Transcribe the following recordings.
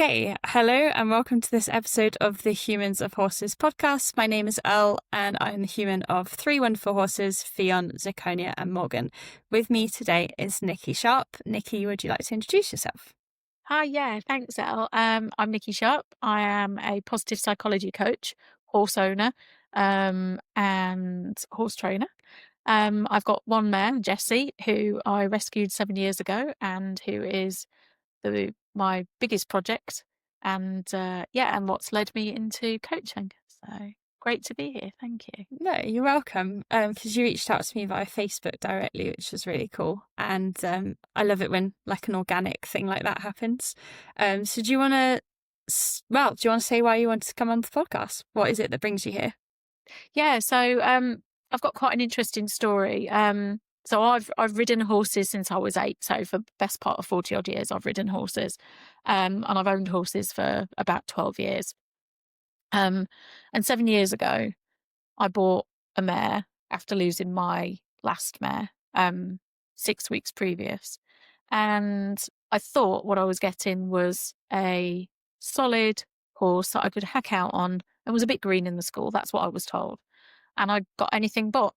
Okay, hello and welcome to this episode of the Humans of Horses podcast. My name is Elle and I'm the human of three wonderful horses, Fion, Zirconia and Morgan. With me today is Nicky Sharp. Nicky, would you like to introduce yourself? Hi, thanks, Elle. I'm Nicky Sharp. I am a positive psychology coach, horse owner, and horse trainer. I've got one mare, Jessie, who I rescued 7 years ago and who is my biggest project and what's led me into coaching. So great to be here. Thank you. No, you're welcome. Because you reached out to me via Facebook directly, which was really cool. And I love it when like an organic thing like that happens. So do you want to say why you wanted to come on the podcast? What is it that brings you here? Yeah, so I've got quite an interesting story. So I've ridden horses since I was 8. So for the best part of 40 odd years, I've ridden horses. And I've owned horses for about 12 years. And 7 years ago, I bought a mare after losing my last mare 6 weeks previous. And I thought what I was getting was a solid horse that I could hack out on and was a bit green in the school. That's what I was told. And I got anything but.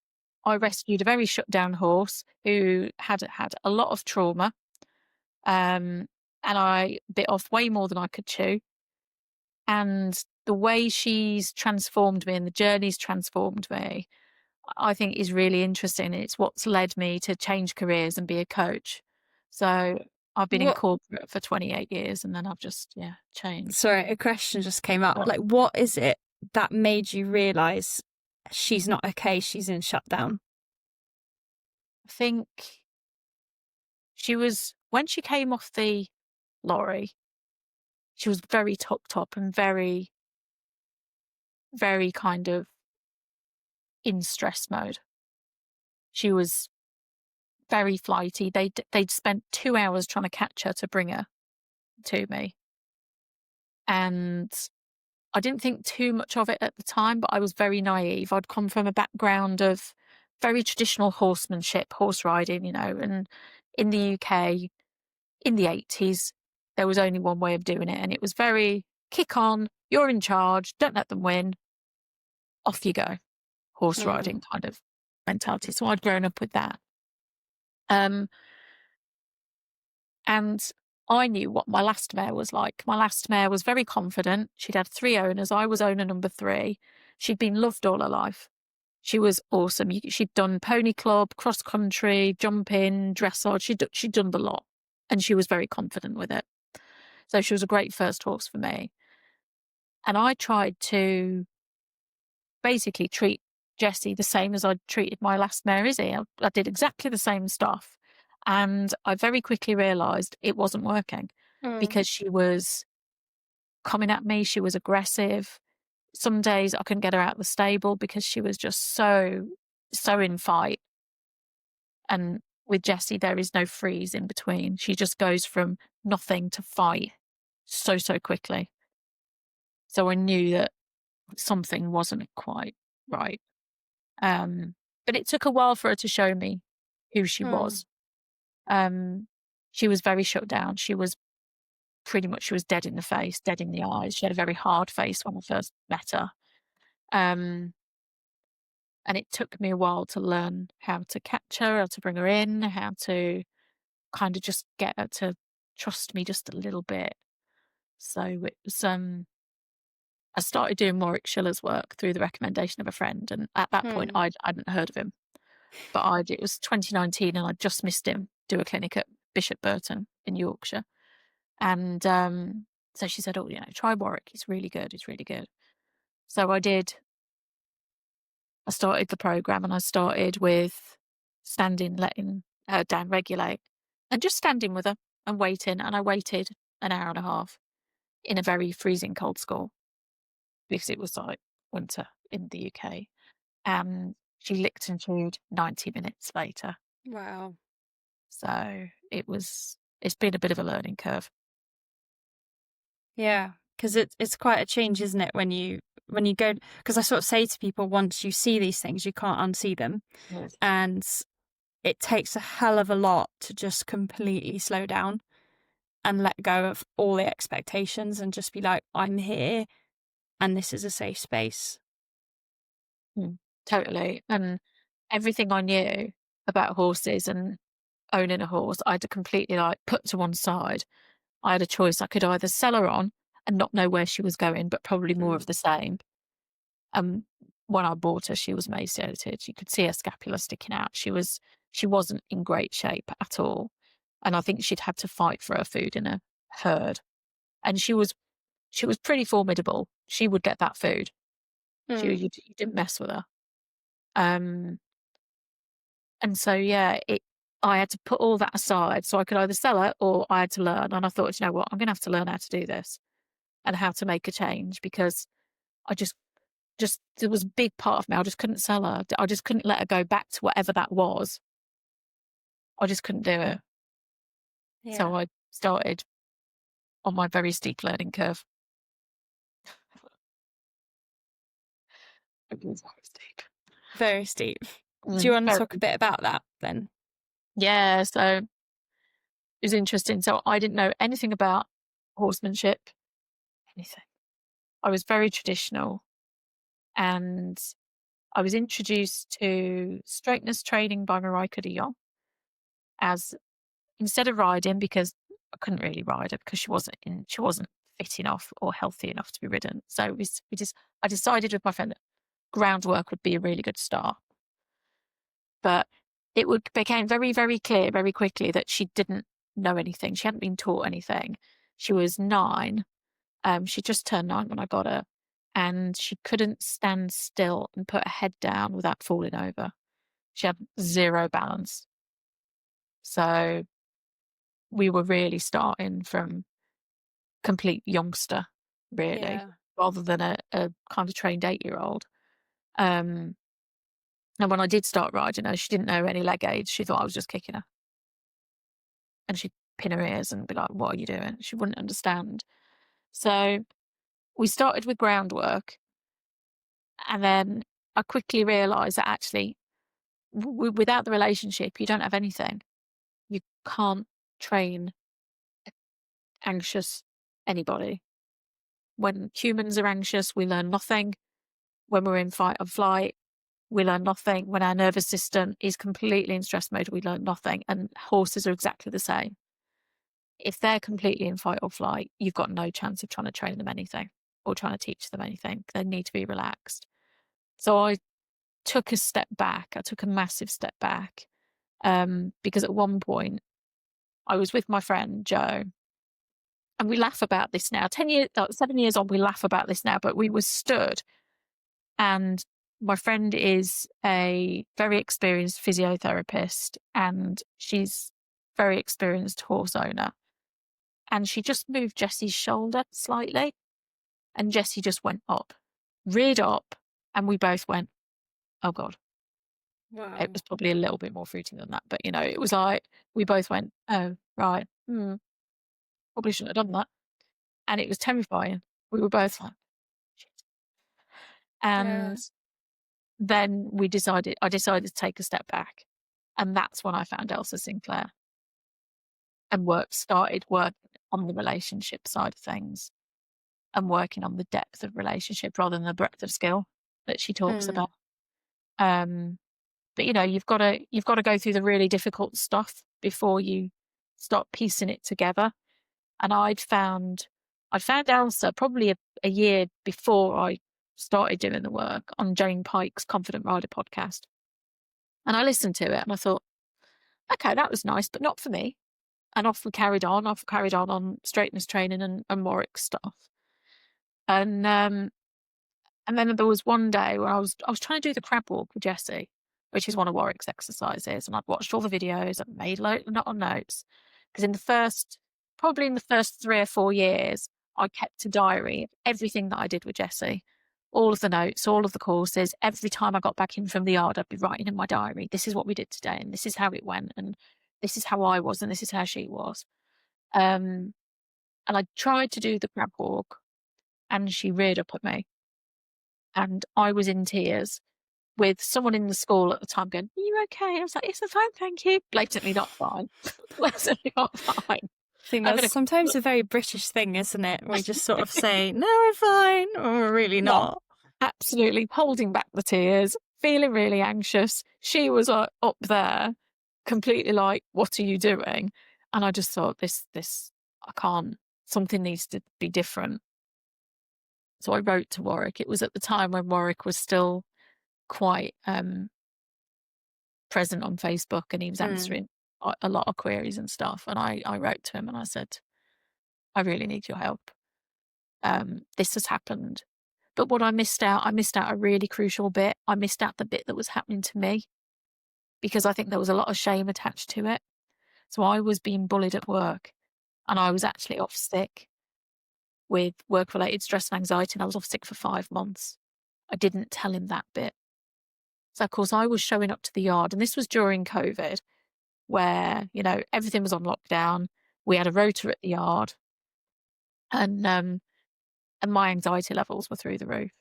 I rescued a very shut down horse who had a lot of trauma. And I bit off way more than I could chew. And the way she's transformed me and the journey's transformed me, I think is really interesting. It's what's led me to change careers and be a coach. So I've been in corporate for 28 years and then I've just, changed. Sorry, a question just came up. Like, what is it that made you realise she's not okay, she's in shutdown? I think when she came off the lorry, she was very top and very, very kind of in stress mode. She was very flighty. They'd spent 2 hours trying to catch her to bring her to me. And I didn't think too much of it at the time, but I was very naive. I'd come from a background of very traditional horsemanship, horse riding, and in the UK in the 80s, there was only one way of doing it. And it was very kick on, you're in charge, don't let them win, off you go. Horse riding kind of mentality. So I'd grown up with that. And I knew what my last mare was like. My last mare was very confident. She'd had 3 owners. I was owner number 3. She'd been loved all her life. She was awesome. She'd done pony club, cross country, jumping, dressage. She'd done the lot. And she was very confident with it. So she was a great first horse for me. And I tried to basically treat Jessie the same as I'd treated my last mare, Izzy. I did exactly the same stuff. And I very quickly realised it wasn't working because she was coming at me. She was aggressive. Some days I couldn't get her out of the stable because she was just so in fight. And with Jessie, there is no freeze in between. She just goes from nothing to fight so quickly. So I knew that something wasn't quite right. But it took a while for her to show me who she was. She was very shut down. She was dead in the face, dead in the eyes. She had a very hard face when I first met her. And it took me a while to learn how to catch her, how to bring her in, how to kind of just get her to trust me just a little bit. So it was, I started doing Warwick Schiller's work through the recommendation of a friend. And at that point, I hadn't heard of him. But it was 2019 and I just missed him do a clinic at Bishop Burton in Yorkshire. And so she said, try Warwick. He's really good. He's really good. So I did. I started the program and I started with standing, letting her down regulate and just standing with her and waiting. And I waited an hour and a half in a very freezing cold school because it was like winter in the UK. And she licked and chewed 90 minutes later. Wow. So it's been a bit of a learning curve. Yeah, because it's quite a change, isn't it, when you go, because I sort of say to people, once you see these things, you can't unsee them. Yes. And it takes a hell of a lot to just completely slow down and let go of all the expectations and just be like, I'm here and this is a safe space. Totally. And everything I knew about horses and owning a horse, I had to completely like put to one side. I had a choice. I could either sell her on and not know where she was going, but probably more of the same. When I bought her, she was emaciated. You could see her scapula sticking out. She wasn't in great shape at all. And I think she'd had to fight for her food in a herd. And she was pretty formidable. She would get that food. You didn't mess with her. And so, yeah, I had to put all that aside so I could either sell her or I had to learn. And I thought, you know what, I'm going to have to learn how to do this and how to make a change, because I just there was a big part of me. I just couldn't sell her. I just couldn't let her go back to whatever that was. I just couldn't do it. Yeah. So I started on my very steep learning curve. It was very steep. Very steep. Do you want to talk a bit about that then? Yeah, so it was interesting. So I didn't know anything about horsemanship, anything. I was very traditional, and I was introduced to straightness training by Mariah Young as instead of riding, because I couldn't really ride her because she wasn't fit enough or healthy enough to be ridden. So I decided with my friend that groundwork would be a really good start. But became very, very clear very quickly that she didn't know anything. She hadn't been taught anything. She was 9. She just turned 9 when I got her, and she couldn't stand still and put her head down without falling over. She had zero balance. So we were really starting from complete youngster, really, rather than a kind of trained 8-year-old. And when I did start riding her, she didn't know any leg aids. She thought I was just kicking her. And she'd pin her ears and be like, what are you doing? She wouldn't understand. So we started with groundwork. And then I quickly realised that actually, without the relationship, you don't have anything. You can't train anxious anybody. When humans are anxious, we learn nothing. When we're in fight or flight, we learn nothing. When our nervous system is completely in stress mode, we learn nothing. And horses are exactly the same. If they're completely in fight or flight, you've got no chance of trying to train them anything or trying to teach them anything. They need to be relaxed. So I took a step back. I took a massive step back, because at one point I was with my friend Joe, and we laugh about this now. 7 years on, we laugh about this now, but we were stood, and my friend is a very experienced physiotherapist, and she's very experienced horse owner. And she just moved Jessie's shoulder slightly, and Jessie just went up, reared up, and we both went, oh God. Wow. It was probably a little bit more fruity than that, but it was like we both went, oh, right, probably shouldn't have done that. And it was terrifying. We were both like, shit. And then I decided to take a step back. And that's when I found Elsa Sinclair and started working on the relationship side of things and working on the depth of relationship rather than the breadth of skill that she talks about. But you've got to go through the really difficult stuff before you start piecing it together. And I'd found Elsa probably a year before I started doing the work on Jane Pike's Confident Rider podcast. And I listened to it and I thought, okay, that was nice, but not for me. And off we carried on. On straightness training and Warwick stuff. And then there was one day where I was trying to do the crab walk with Jessie, which is one of Warwick's exercises, and I'd watched all the videos, I'd made a lot of notes, because probably in the first 3 or 4 years, I kept a diary of everything that I did with Jessie, all of the notes, all of the courses. Every time I got back in from the yard, I'd be writing in my diary, this is what we did today, and this is how it went, and this is how I was, and this is how she was. And I tried to do the crab walk, and she reared up at me. And I was in tears with someone in the school at the time going, are you okay? I was like, yes, I'm fine, thank you. Blatantly not fine. Blatantly not fine. I think I'm that's in a sometimes a very British thing, isn't it? We just sort of say, no, we're fine, or we're really yeah, not. absolutely holding back the tears, feeling really anxious. She was up there, completely like, "What are you doing?" And I just thought, this, I can't. Something needs to be different. So I wrote to Warwick. It was at the time when Warwick was still quite present on Facebook, and he was Mm. answering a lot of queries and stuff. And I wrote to him and I said, "I really need your help. This has happened." But what I missed out a really crucial bit. I missed out the bit that was happening to me, because I think there was a lot of shame attached to it. So I was being bullied at work, and I was actually off sick with work-related stress and anxiety, and I was off sick for 5 months. I didn't tell him that bit. So of course I was showing up to the yard, and this was during COVID, where, everything was on lockdown. We had a rota at the yard, and my anxiety levels were through the roof.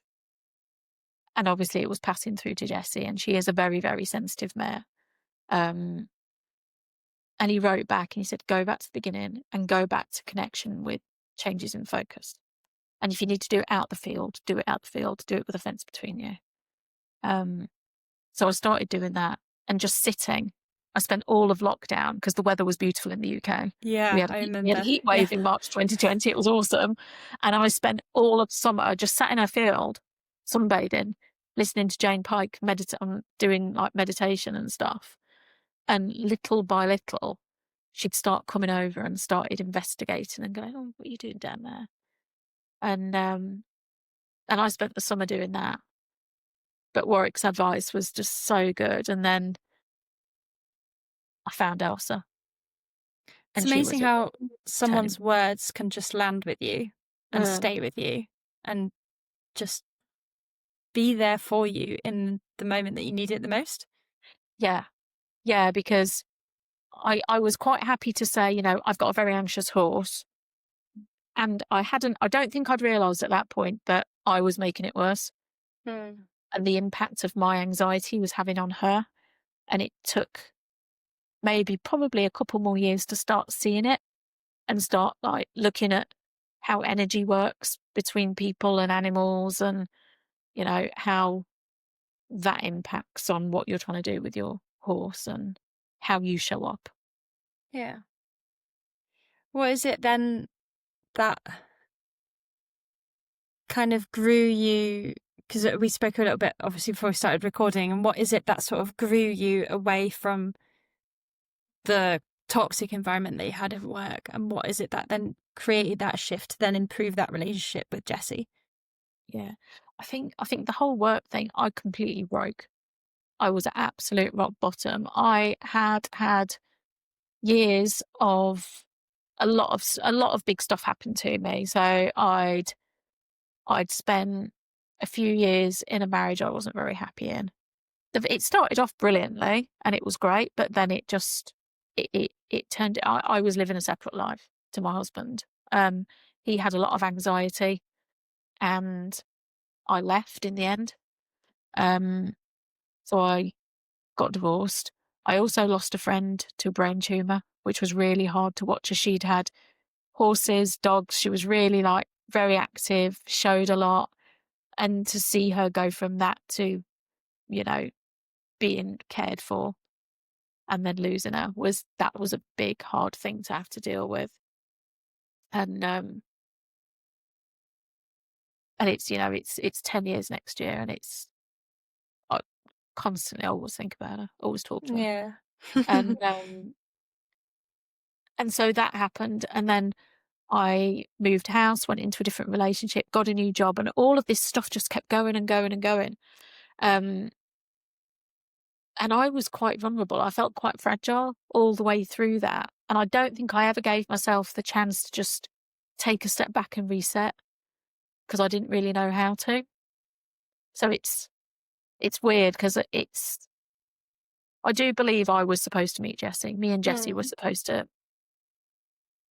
And obviously it was passing through to Jessie, and she is a very, very sensitive mare. Um, and he wrote back and he said, "Go back to the beginning and go back to connection with changes in focus. And if you need to do it out the field, do it out the field, do it with a fence between you." Um, so I started doing that and just sitting. I spent all of lockdown, because the weather was beautiful in the UK. We Yeah, had, I we had a remember. heat Yeah. wave in March 2020. It was awesome. And I spent all of summer just sat in a field, sunbathing, listening to Jane Pike doing like meditation and stuff. And little by little, she'd start coming over and started investigating and going, "Oh, what are you doing down there?" And I spent the summer doing that. But Warwick's advice was just so good. And then I found Elsa, It's and she amazing was a how turning. someone's words can just land with you and Mm, stay with you and just be there for you in the moment that you need it the most. yeah, yeah, because I was quite happy to say, I've got a very anxious horse. And I don't think I'd realised at that point that I was making it worse, Mm. and the impact of my anxiety was having on her. And it took probably a couple more years to start seeing it and start like looking at how energy works between people and animals, and, how that impacts on what you're trying to do with your horse and how you show up. Yeah. What is it then that kind of grew you? Because we spoke a little bit, obviously, before we started recording. And what is it that sort of grew you away from the toxic environment that you had at work? And what is it that then created that shift to then improve that relationship with Jessie? Yeah. I think the whole work thing, I completely broke. I was at absolute rock bottom. I had years of a lot of big stuff happened to me. So I'd spent a few years in a marriage I wasn't very happy in. It started off brilliantly and it was great, but then it turned. I was living a separate life to my husband. He had a lot of anxiety, and I left in the end. Um, so I got divorced. I also lost a friend to a brain tumor, which was really hard to watch, as she'd had horses, dogs. She was really like very active, showed a lot. And to see her go from that to, you know, being cared for and then losing her was a big, hard thing to have to deal with. And it's 10 years next year, and I constantly always think about her, always talk to her. Yeah. And and so that happened, and then I moved house, went into a different relationship, got a new job, and all of this stuff just kept going and going and going. Um, and I was quite vulnerable. I felt quite fragile all the way through that. And I don't think I ever gave myself the chance to just take a step back and reset, because I didn't really know how to. So it's weird, because I do believe I was supposed to meet Jessie. Me and Jessie were Mm. supposed to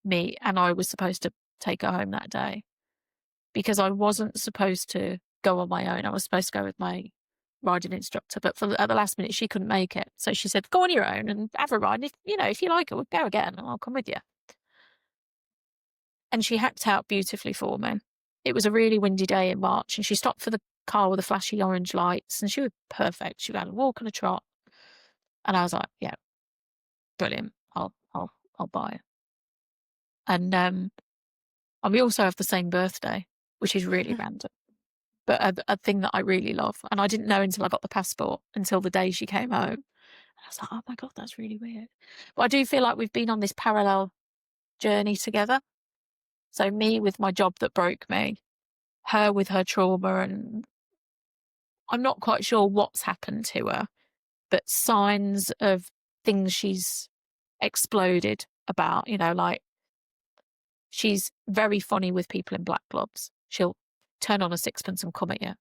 meet, and I was supposed to take her home that day, because I wasn't supposed to go on my own. I was supposed to go with my riding instructor, but at the last minute she couldn't make it. So she said, "Go on your own and have a ride. If you like it, we'll go again and I'll come with you." And she hacked out beautifully for me. It was a really windy day in March, and she stopped for the car with the flashy orange lights, and she was perfect. She had a walk and a trot. And I was like, yeah, brilliant. I'll buy it. And we also have the same birthday, which is really random, but a thing that I really love. And I didn't know until I got the passport, until the day she came home. And I was like, oh my God, that's really weird. But I do feel like we've been on this parallel journey together. So me with my job that broke me, her with her trauma, and I'm not quite sure what's happened to her, but signs of things she's exploded about, like she's very funny with people in black gloves. She'll turn on a sixpence and come at you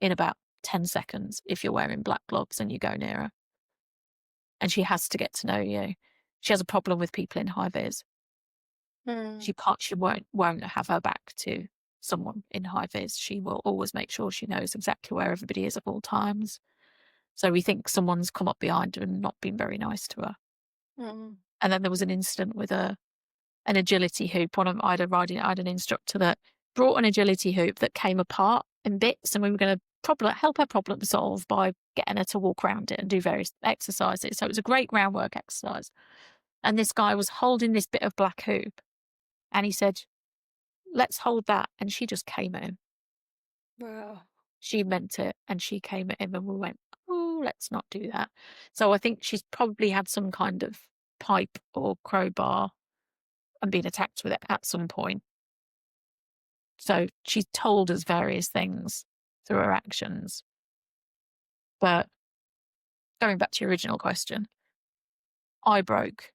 in about 10 seconds if you're wearing black gloves and you go near her. And she has to get to know you. She has a problem with people in high vis. She won't have her back to someone in high vis. She will always make sure she knows exactly where everybody is at all times. So we think someone's come up behind her and not been very nice to her. And then there was an incident with an agility hoop. I had an instructor that brought an agility hoop that came apart in bits, and we were going to help her problem solve by getting her to walk around it and do various exercises. So it was a great groundwork exercise. And this guy was holding this bit of black hoop, and he said, let's hold that. And she just came at him. Wow. She meant it, and she came at him, and we went, oh, let's not do that. So I think she's probably had some kind of pipe or crowbar and been attacked with it at some point. So she's told us various things through her actions. But going back to your original question, I broke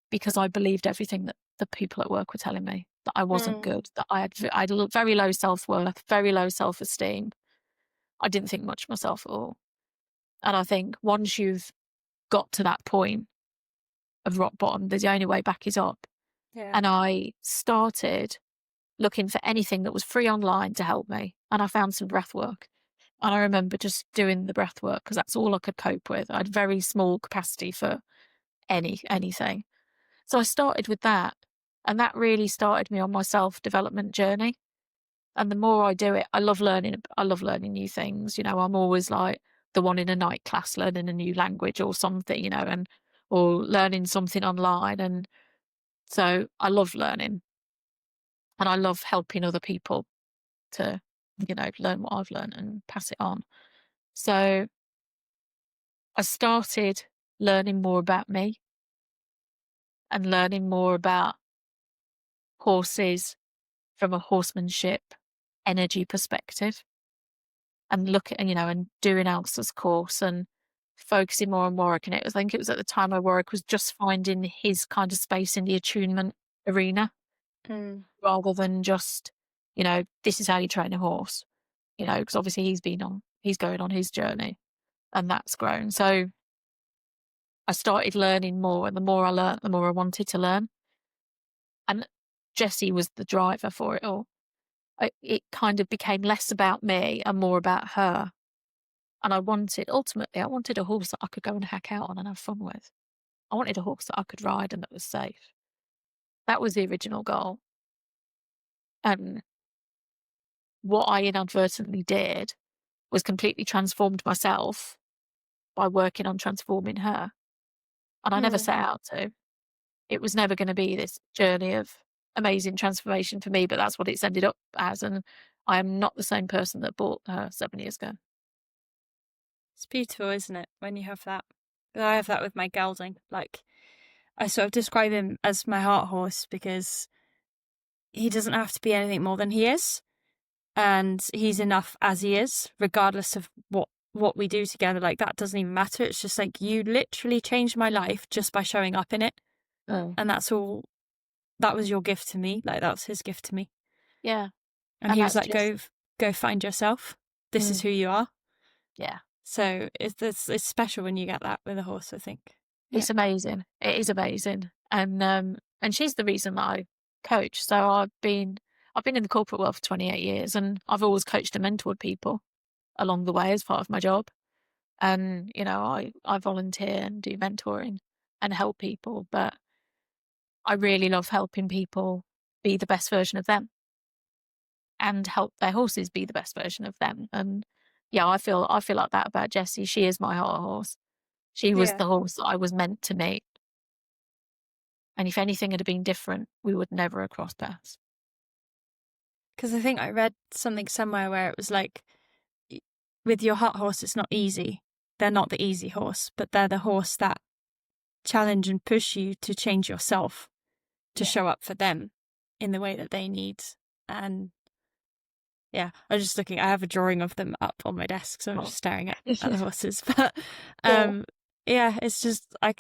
because I believed everything that the people at work were telling me, that I wasn't good, that I had very low self-worth, very low self-esteem. I didn't think much of myself at all. And I think once you've got to that point of rock bottom, the only way back is up. Yeah. And I started looking for anything that was free online to help me. And I found some breath work. And I remember just doing the breath work because that's all I could cope with. I had very small capacity for anything. So I started with that. And that really started me on my self-development journey. And the more I do it, I love learning new things. I'm always like the one in a night class learning a new language or something, or learning something online. And so I love learning, and I love helping other people to, learn what I've learned and pass it on. So I started learning more about me and learning more about horses from a horsemanship energy perspective, and and doing Elsa's course and focusing more on Warwick. And I think it was at the time where Warwick was just finding his kind of space in the attunement arena, rather than just, this is how you train a horse, because obviously he's going on his journey, and that's grown. So I started learning more, and the more I learned, the more I wanted to learn. And Jessie was the driver for it all. It kind of became less about me and more about her. And ultimately, I wanted a horse that I could go and hack out on and have fun with. I wanted a horse that I could ride and that was safe. That was the original goal. And what I inadvertently did was completely transformed myself by working on transforming her. And I never set out to. It was never going to be this journey of amazing transformation for me, but that's what it's ended up as. And I am not the same person that bought her 7 years ago. It's beautiful, isn't it, when you have that? I have that with my gelding. Like, I sort of describe him as my heart horse because he doesn't have to be anything more than he is. And he's enough as he is, regardless of what we do together. Like, that doesn't even matter. It's just like, you literally changed my life just by showing up in it. Oh. And that's all. That was your gift to me. Like, that was his gift to me. Yeah. And he was like, go find yourself. This is who you are. Yeah. So it's special when you get that with a horse, I think. It's amazing. It is amazing. And she's the reason that I coach. So I've been in the corporate world for 28 years, and I've always coached and mentored people along the way as part of my job. And, I volunteer and do mentoring and help people, but I really love helping people be the best version of them and help their horses be the best version of them. And yeah, I feel like that about Jessie. She is my heart horse. She was Yeah. the horse that I was meant to meet. And if anything had been different, we would never have crossed paths. Because I think I read something somewhere where it was like, with your heart horse, it's not easy. They're not the easy horse, but they're the horse that challenge and push you to change yourself, to show up for them in the way that they need. And yeah, I was just looking, I have a drawing of them up on my desk, so I'm just staring at the horses. But yeah, it's just I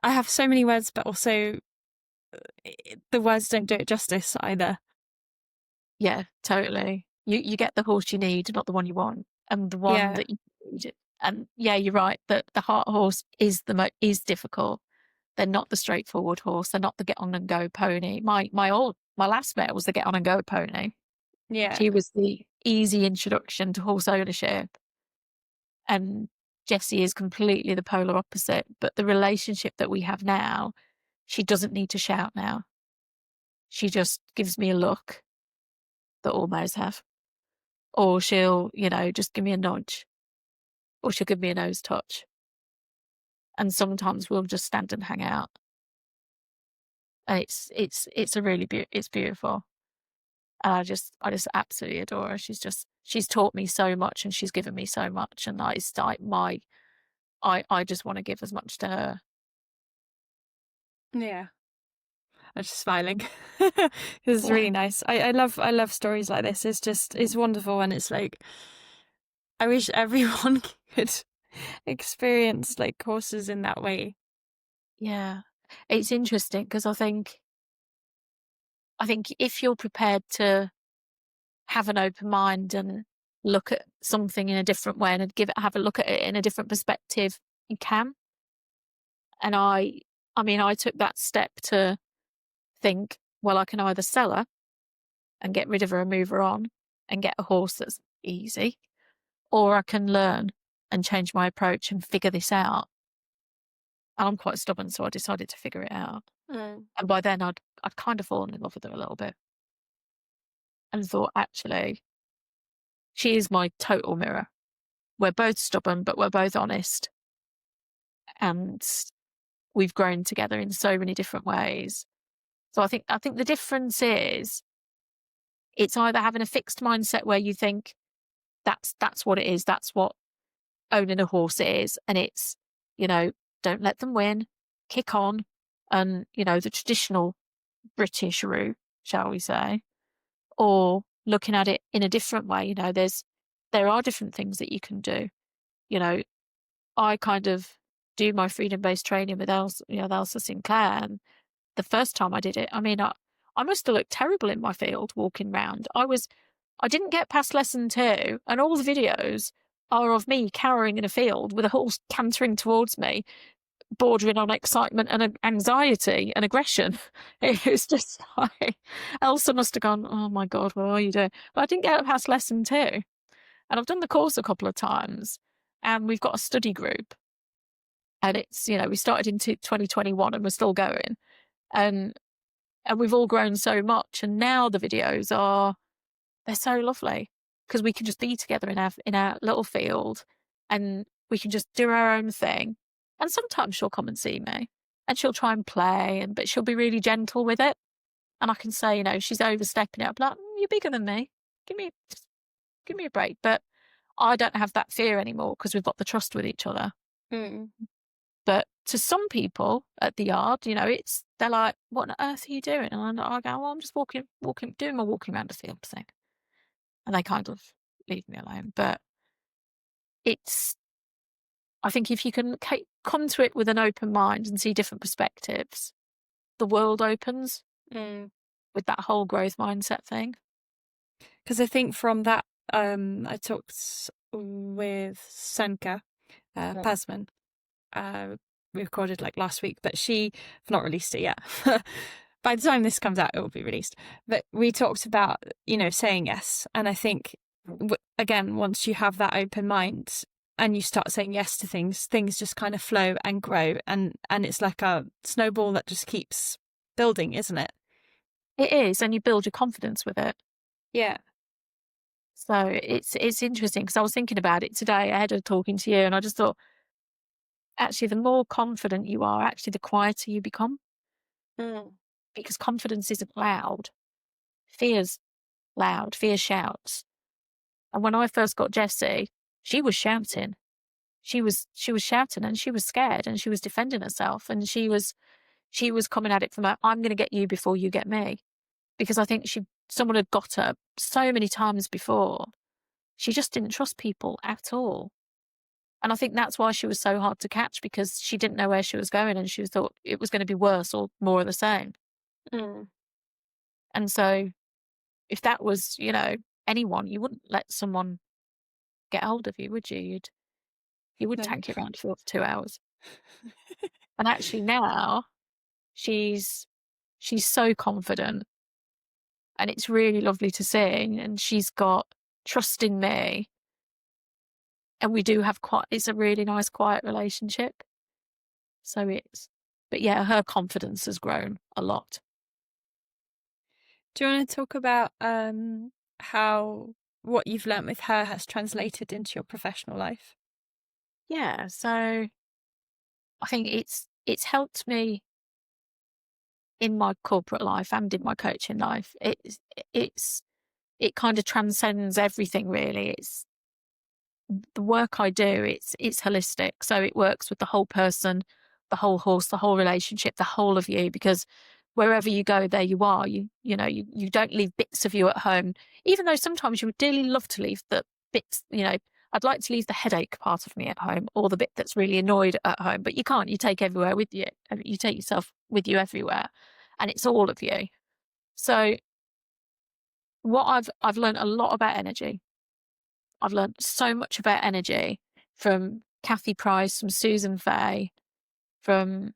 have so many words, but also the words don't do it justice either. Yeah, totally. You get the horse you need, not the one you want, and the one that you need. And yeah, you're right that the heart horse is is difficult. They're not the straightforward horse. They're not the get on and go pony. My last mare was the get on and go pony. Yeah. She was the easy introduction to horse ownership. And Jessie is completely the polar opposite. But the relationship that we have now, she doesn't need to shout now. She just gives me a look that all mares have. Or she'll, just give me a nudge. Or she'll give me a nose touch. And sometimes we'll just stand and hang out. And it's a really it's beautiful. And I just absolutely adore her. She's taught me so much and she's given me so much. And it's like I just want to give as much to her. Yeah. I'm just smiling. It's really nice. I love stories like this. It's wonderful, and it's like I wish everyone could experience like horses in that way. Yeah. It's interesting because I think if you're prepared to have an open mind and look at something in a different way and have a look at it in a different perspective, you can. And I took that step to think, well, I can either sell her and get rid of her and move her on and get a horse that's easy, or I can learn and change my approach and figure this out. And I'm quite stubborn, so I decided to figure it out. And by then I'd kind of fallen in love with her a little bit and thought, actually, she is my total mirror. We're both stubborn, but we're both honest. And we've grown together in so many different ways. So I think the difference is it's either having a fixed mindset where you think that's what it is, that's what owning a horse is, and it's, don't let them win, kick on, and, the traditional British route, shall we say, or looking at it in a different way. There are different things that you can do. I kind of do my freedom-based training with Elsa Sinclair, and the first time I did it, I must have looked terrible in my field walking round. I didn't get past lesson 2, and all the videos are of me cowering in a field with a horse cantering towards me, bordering on excitement and anxiety and aggression. It was just like, Elsa must have gone, oh my God, what are you doing? But I didn't get past lesson 2. And I've done the course a couple of times, and we've got a study group. And it's, we started in 2021 and we're still going. And we've all grown so much. And now the videos they're so lovely because we can just be together in our little field and we can just do our own thing. And sometimes she'll come and see me and she'll try and play, but she'll be really gentle with it. And I can say, she's overstepping it. I'm like, you're bigger than me. Give me a break. But I don't have that fear anymore because we've got the trust with each other. But to some people at the yard, they're like, what on earth are you doing? And I go, well, I'm just doing my walking around the field thing. And they kind of leave me alone. But I think if you can come to it with an open mind and see different perspectives, the world opens with that whole growth mindset thing. Because I think from that, I talked with Senka Pasman. We recorded like last week, but I've not released it yet. By the time this comes out, it will be released. But we talked about, saying yes. And I think, again, once you have that open mind and you start saying yes to things just kind of flow and grow. And it's like a snowball that just keeps building, isn't it? It is, and you build your confidence with it. Yeah. So it's interesting because I was thinking about it today ahead of talking to you, and I just thought, actually, the more confident you are, actually, the quieter you become, Mm. because confidence isn't loud. Fear's loud. Fear shouts. And when I first got Jessie, she was shouting. She was shouting, and she was scared, and she was defending herself, and she was coming at it from a, I'm going to get you before you get me, because I think someone had got her so many times before. She just didn't trust people at all. And I think that's why she was so hard to catch, because she didn't know where she was going, and she thought it was going to be worse or more of the same. Mm. And so if that was, anyone, you wouldn't let someone get hold of you, would you? You would No. tank it around for 2 hours. And actually now she's so confident, and it's really lovely to see. And she's got trust in me, and we do have it's a really nice, quiet relationship. So but yeah, her confidence has grown a lot. Do you want to talk about how what you've learnt with her has translated into your professional life? Yeah. So I think it's helped me in my corporate life and in my coaching life. It kind of transcends everything, really. It's the work I do, it's holistic. So it works with the whole person, the whole horse, the whole relationship, the whole of you, because wherever you go, there you are. You don't leave bits of you at home, even though sometimes you would dearly love to leave the bits, I'd like to leave the headache part of me at home, or the bit that's really annoyed at home, but you can't. You take everywhere with you. You take yourself with you everywhere, and it's all of you. So what I've learned a lot about energy. I've learned so much about energy from Kathy Price, from Susan Fay, from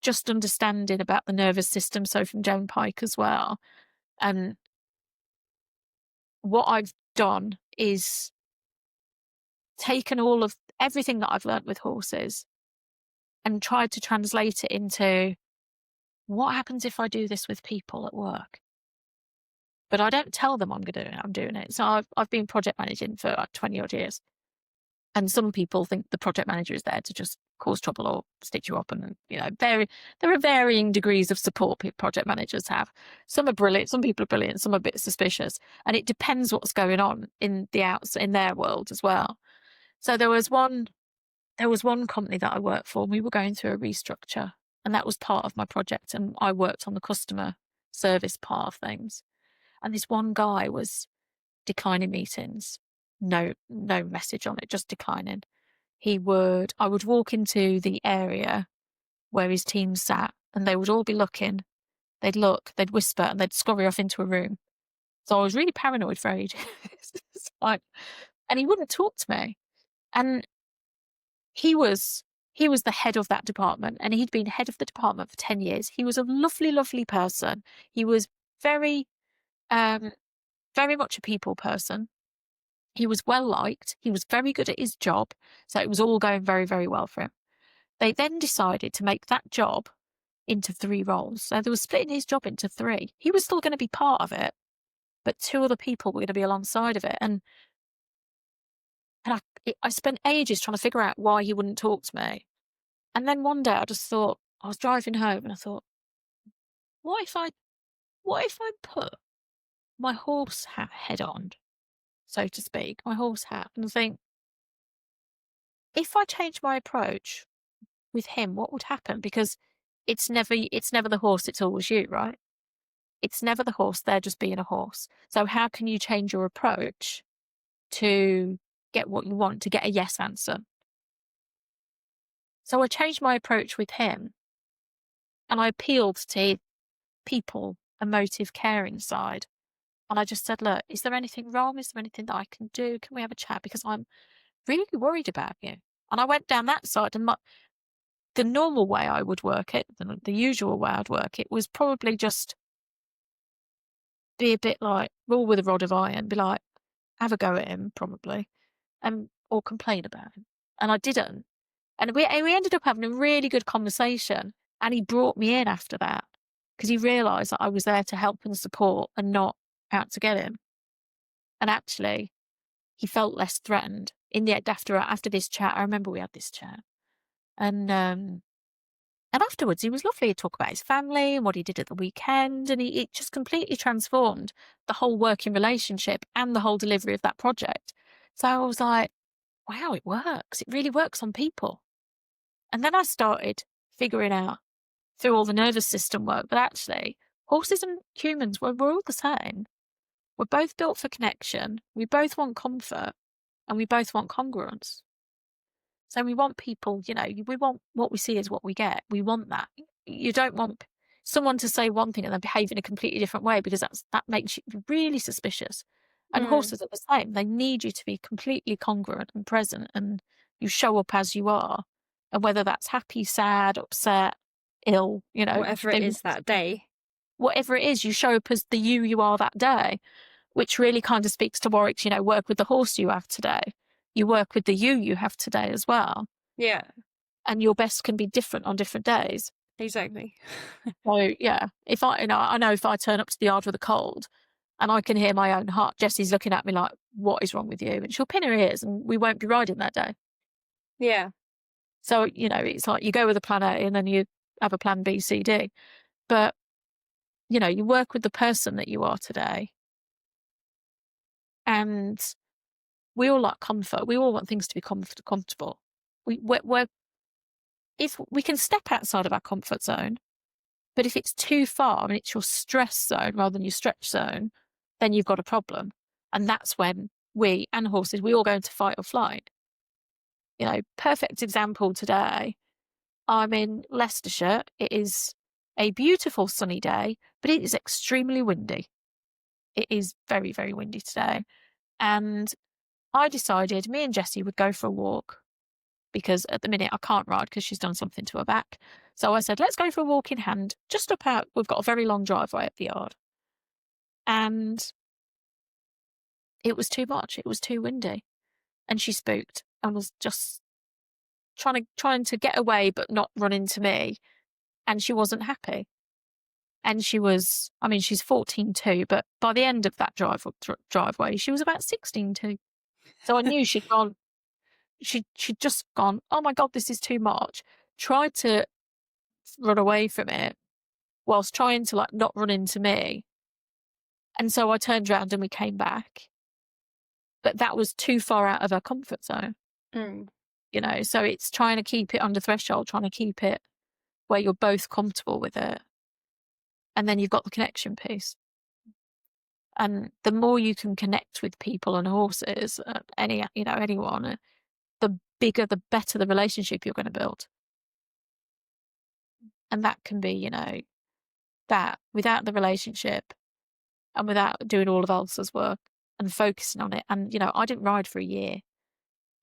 just understanding about the nervous system. So from Joan Pike as well. And what I've done is taken all of everything that I've learned with horses and tried to translate it into, what happens if I do this with people at work? But I don't tell them I'm doing it. So I've been project managing for like 20 odd years. And some people think the project manager is there to just cause trouble or stitch you up. And, there are varying degrees of support project managers have. Some are brilliant. Some people are brilliant. Some are a bit suspicious. And it depends what's going on in their world as well. So there was one company that I worked for, and we were going through a restructure, and that was part of my project. And I worked on the customer service part of things. And this one guy was declining meetings. No message on it, just declining. I would walk into the area where his team sat, and they would all be looking. They'd look, they'd whisper, and they'd scurry off into a room. So I was really paranoid for ages. And he wouldn't talk to me. And he was the head of that department, and he'd been head of the department for 10 years. He was a lovely, lovely person. He was very, very much a people person. He was well liked. He was very good at his job. So it was all going very, very well for him. They then decided to make that job into 3 roles. So they were splitting his job into 3. He was still going to be part of it, but 2 other people were going to be alongside of it. And I spent ages trying to figure out why he wouldn't talk to me. And then one day I just thought, I was driving home and I thought, what if I put my horse hat head on, so to speak, my horse hat, and think, if I change my approach with him, what would happen? Because it's never the horse, it's always you, right? It's never the horse, they're just being a horse. So how can you change your approach to get what you want, to get a yes answer? So I changed my approach with him, and I appealed to people, emotive, caring side. And I just said, look, is there anything wrong? Is there anything that I can do? Can we have a chat? Because I'm really worried about you. And I went down that side, and the normal way I would work it, the usual way I'd work it, was probably just be a bit like, rule with a rod of iron, be like, have a go at him, probably, or complain about him. And I didn't. And we ended up having a really good conversation. And he brought me in after that, because he realised that I was there to help and support and not out to get him. And actually, he felt less threatened. In the end, after this chat, I remember we had this chat, and afterwards he was lovely. He'd talk about his family and what he did at the weekend, and it just completely transformed the whole working relationship and the whole delivery of that project. So I was like, wow, it works. It really works on people. And then I started figuring out through all the nervous system work that actually horses and humans, we're all the same. We're both built for connection. We both want comfort, and we both want congruence. So we want people, we want what we see is what we get. We want that. You don't want someone to say one thing and then behave in a completely different way, because that makes you really suspicious. And horses are the same. They need you to be completely congruent and present, and you show up as you are. And whether that's happy, sad, upset, ill, Whatever it is that day. Whatever it is, you show up as the you are that day, which really kind of speaks to Warwick's, work with the horse you have today. You work with the you have today as well. Yeah. And your best can be different on different days. Exactly. So yeah, if I know if I turn up to the yard with a cold and I can hear my own heart, Jessie's looking at me like, what is wrong with you? And she'll pin her ears and we won't be riding that day. Yeah. So, it's like you go with a plan A and then you have a plan B, C, D. But, you work with the person that you are today. And we all like comfort. We all want things to be comfortable. If we can step outside of our comfort zone, but if it's too far and it's your stress zone rather than your stretch zone, then you've got a problem. And that's when we and horses, we all go into fight or flight. Perfect example today. I'm in Leicestershire. It is a beautiful sunny day, but it is extremely windy. It is very, very windy today. And I decided me and Jessie would go for a walk, because at the minute I can't ride because she's done something to her back. So I said, let's go for a walk in hand, just up out. We've got a very long driveway at the yard. And it was too much. It was too windy. And she spooked and was just trying to get away, but not run into me. And she wasn't happy. And she's 14 too, but by the end of that driveway, she was about 16 too. So I knew she'd just gone, oh my God, this is too much. Tried to run away from it whilst trying to not run into me. And so I turned around and we came back. But that was too far out of her comfort zone. So it's trying to keep it under threshold, trying to keep it where you're both comfortable with it. And then you've got the connection piece. And the more you can connect with people and horses, anyone, the bigger, the better the relationship you're going to build. And that can be, that without the relationship and without doing all of Elsa's work and focusing on it. And, I didn't ride for a year.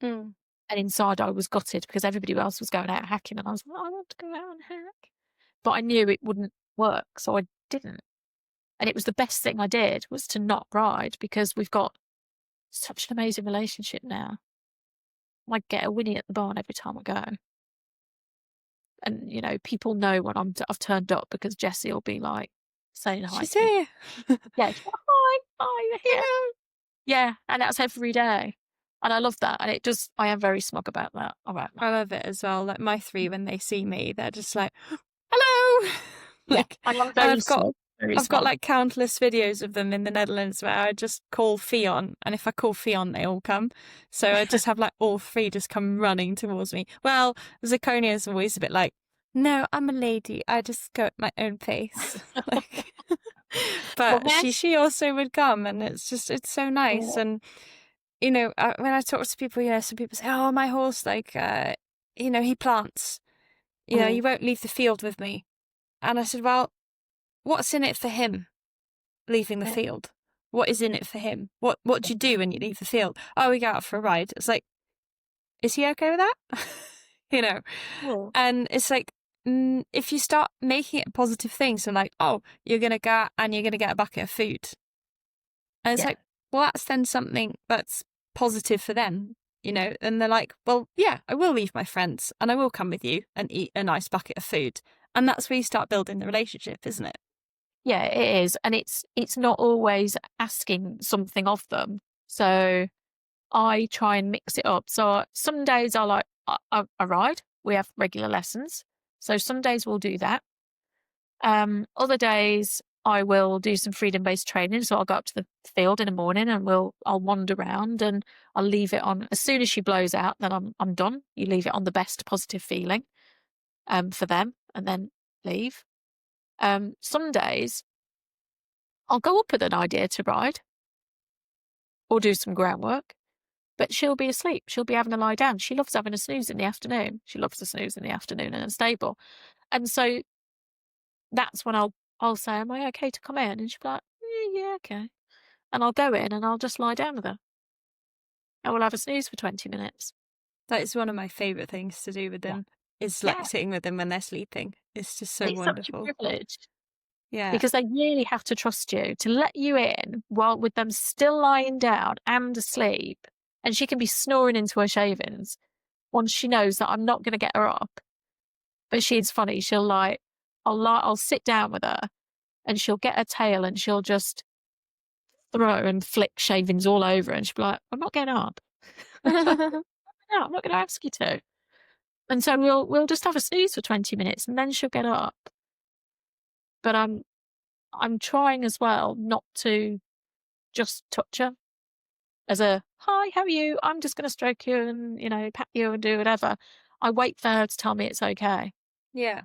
And inside I was gutted because everybody else was going out hacking and I was like, I want to go out and hack. But I knew it wouldn't work, so I didn't. And it was the best thing I did was to not ride, because we've got such an amazing relationship now. I get a whinny at the barn every time I go. And, people know when I've turned up because Jessie will be like saying hi. She's here. Yeah. Hi, you're here. Yeah. And that's every day. And I love that. And I am very smug about that. I love it as well. Like my 3, when they see me, they're just like, hello. I've got like countless videos of them in the Netherlands where I just call Fion, and if I call Fion, they all come. So I just have like all 3 just come running towards me. Well, Zaconia is always a bit like, no, I'm a lady. I just go at my own pace. But she also would come, and it's so nice. Yeah. And when I talk to people, some people say, oh, my horse, he plants. You won't leave the field with me. And I said, well, what's in it for him leaving the field? What is in it for him? What do you do when you leave the field? Oh, we go out for a ride. It's like, is he okay with that? And it's like, if you start making it a positive thing, so like, oh, you're going to go out and you're going to get a bucket of food. And it's like, well, that's then something that's positive for them, and they're like, well, yeah, I will leave my friends and I will come with you and eat a nice bucket of food. And that's where you start building the relationship, isn't it? Yeah, it is. And it's not always asking something of them. So I try and mix it up. So some days I ride. We have regular lessons. So some days we'll do that. Other days I will do some freedom-based training. So I'll go up to the field in the morning and I'll wander around and I'll leave it on. As soon as she blows out, then I'm done. You leave it on the best positive feeling for them and then leave. Some days I'll go up with an idea to ride or do some groundwork, but she'll be asleep. She'll be having a lie down. She loves having a snooze in the afternoon. She loves to snooze in the afternoon in a stable. And so that's when I'll say, am I okay to come in? And she'll be like, yeah, okay. And I'll go in and I'll just lie down with her. And we'll have a snooze for 20 minutes. That is one of my favourite things to do with Yeah. them, is like Yeah. sitting with them when they're sleeping. It's just so It's such a wonderful. privilege Yeah. because they really have to trust you to let you in while with them still lying down and asleep. And she can be snoring into her shavings once she knows that I'm not going to get her up. But she's funny. I'll sit down with her and she'll get her tail and she'll just throw and flick shavings all over. And she'll be like, I'm not getting up. No, I'm not going to ask you to. And so we'll just have a snooze for 20 minutes and then she'll get up. But I'm trying as well not to just touch her as a, hi, how are you? I'm just going to stroke you and, pat you and do whatever. I wait for her to tell me it's okay, Yeah.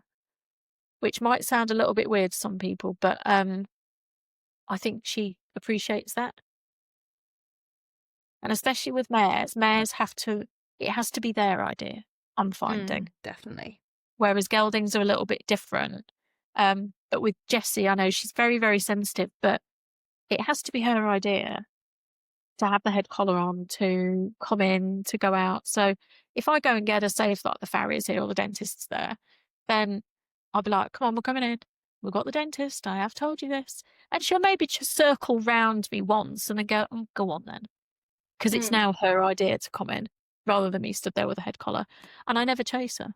which might sound a little bit weird to some people, but I think she appreciates that. And especially with mares it has to be their idea, I'm finding. Definitely. Whereas geldings are a little bit different. But with Jessie, I know she's very, very sensitive, but it has to be her idea to have the head collar on, to come in, to go out. So if I go and get her, say if like the farrier's here or the dentist's there, then I'll be like, come on, we're coming in. We've got the dentist. I have told you this. And she'll maybe just circle round me once and then go, go on then. Because it's now her idea to come in rather than me stood there with a head collar. And I never chase her.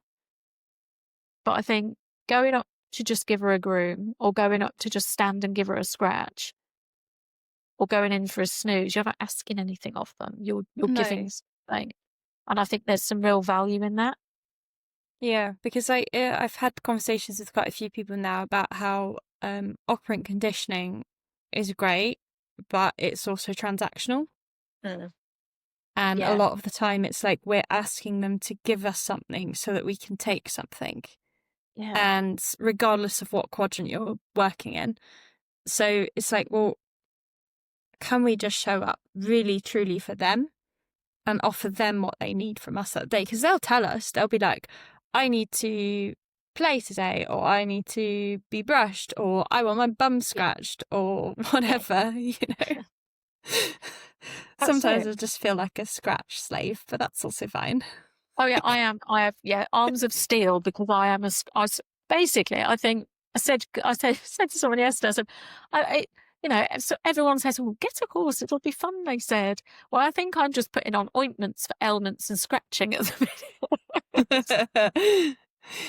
But I think going up to just give her a groom or going up to just stand and give her a scratch or going in for a snooze, you're not asking anything of them. You're giving something. And I think there's some real value in that. Yeah, because I've had conversations with quite a few people now about how operant conditioning is great, but it's also transactional. And a lot of the time it's like we're asking them to give us something so that we can take something. Yeah. And regardless of what quadrant you're working in. So it's like, well, can we just show up really, truly for them and offer them what they need from us that day? Because they'll tell us, they'll be like, I need to play today, or I need to be brushed, or I want my bum scratched, or whatever, Sometimes I just feel like a scratch slave, but that's also fine. Oh yeah, I am. I have arms of steel because I am basically. I think I said to someone yesterday. I said, so everyone says, "Well, get a horse; it'll be fun." They said, "Well, I think I'm just putting on ointments for ailments and scratching at the minute."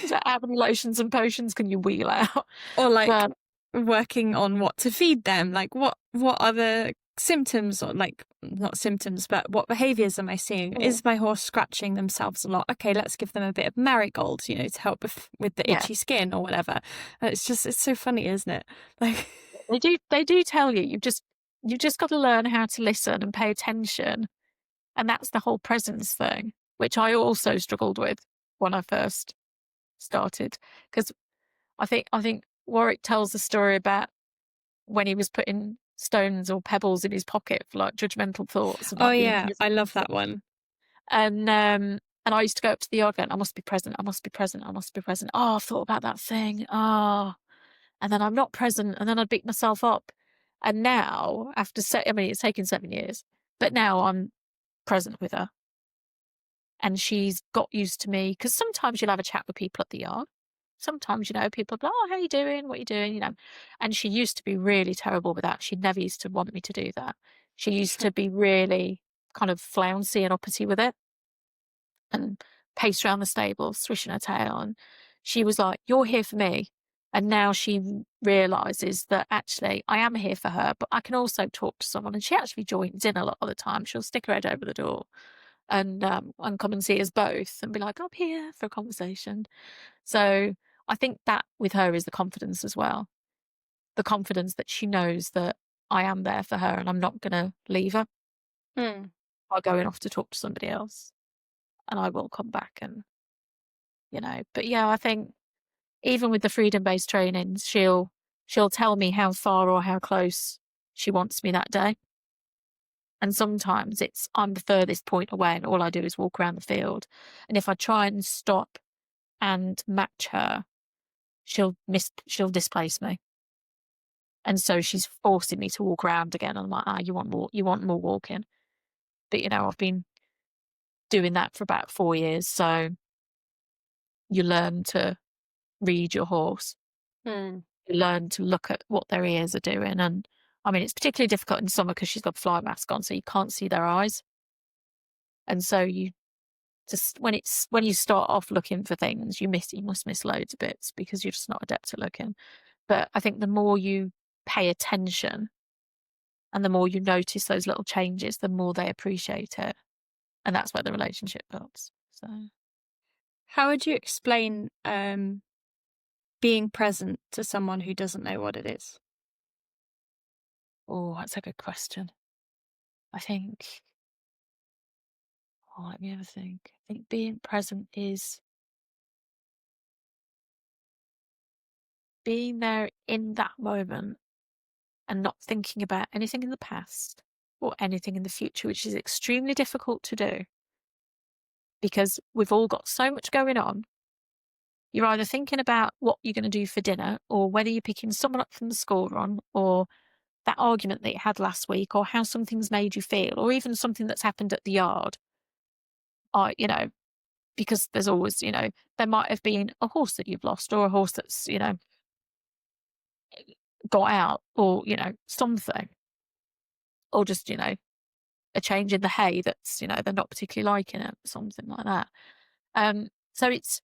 So how many lotions and potions can you wheel out? Or like working on what to feed them, like what are the symptoms, or like not symptoms, but what behaviors am I seeing? Is my horse scratching themselves a lot? Okay, let's give them a bit of marigold, to help with the itchy skin or whatever. And it's so funny, isn't it? Like they do tell you you've just got to learn how to listen and pay attention, and that's the whole presence thing, which I also struggled with when I first started, because I think Warwick tells the story about when he was putting stones or pebbles in his pocket for like judgmental thoughts. And, oh like, yeah, I love that one. And I used to go up to the yard going, I must be present, I must be present, I must be present. Oh, I've thought about that thing. Oh, and then I'm not present, and then I'd beat myself up. And now, it's taken 7 years, but now I'm present with her. And she's got used to me, because sometimes you'll have a chat with people at the yard. Sometimes, people are like, oh, how you doing? What are you doing? And she used to be really terrible with that. She never used to want me to do that. She used to be really kind of flouncy and uppity with it and pace around the stable, swishing her tail. And she was like, you're here for me. And now she realizes that actually I am here for her, but I can also talk to someone. And she actually joins in a lot of the time. She'll stick her head over the door and come and see us both and be like, I'm here for a conversation. So I think that with her is the confidence as well. The confidence that she knows that I am there for her and I'm not going to leave her Mm. by going off to talk to somebody else. And I will come back and, but yeah, I think even with the freedom-based trainings, she'll tell me how far or how close she wants me that day. And sometimes I'm the furthest point away and all I do is walk around the field. And if I try and stop and match her, she'll displace me. And so she's forcing me to walk around again. I'm like, you want more walking. But I've been doing that for about 4 years. So you learn to read your horse. Mm. You learn to look at what their ears are doing. And I mean, it's particularly difficult in summer because she's got a fly mask on, so you can't see their eyes. And so you just, when you start off looking for things, you must miss loads of bits because you're just not adept at looking. But I think the more you pay attention and the more you notice those little changes, the more they appreciate it. And that's where the relationship builds. So, How would you explain being present to someone who doesn't know what it is? oh, that's a good question. I think, let me have a think. I think being present is being there in that moment and not thinking about anything in the past or anything in the future, which is extremely difficult to do because we've all got so much going on. You're either thinking about what you're going to do for dinner or whether you're picking someone up from the school run or that argument that you had last week or how something's made you feel or even something that's happened at the yard. Or, because there's always, there might have been a horse that you've lost or a horse that's, got out or, something. Or just, a change in the hay that's, they're not particularly liking it, something like that. So it's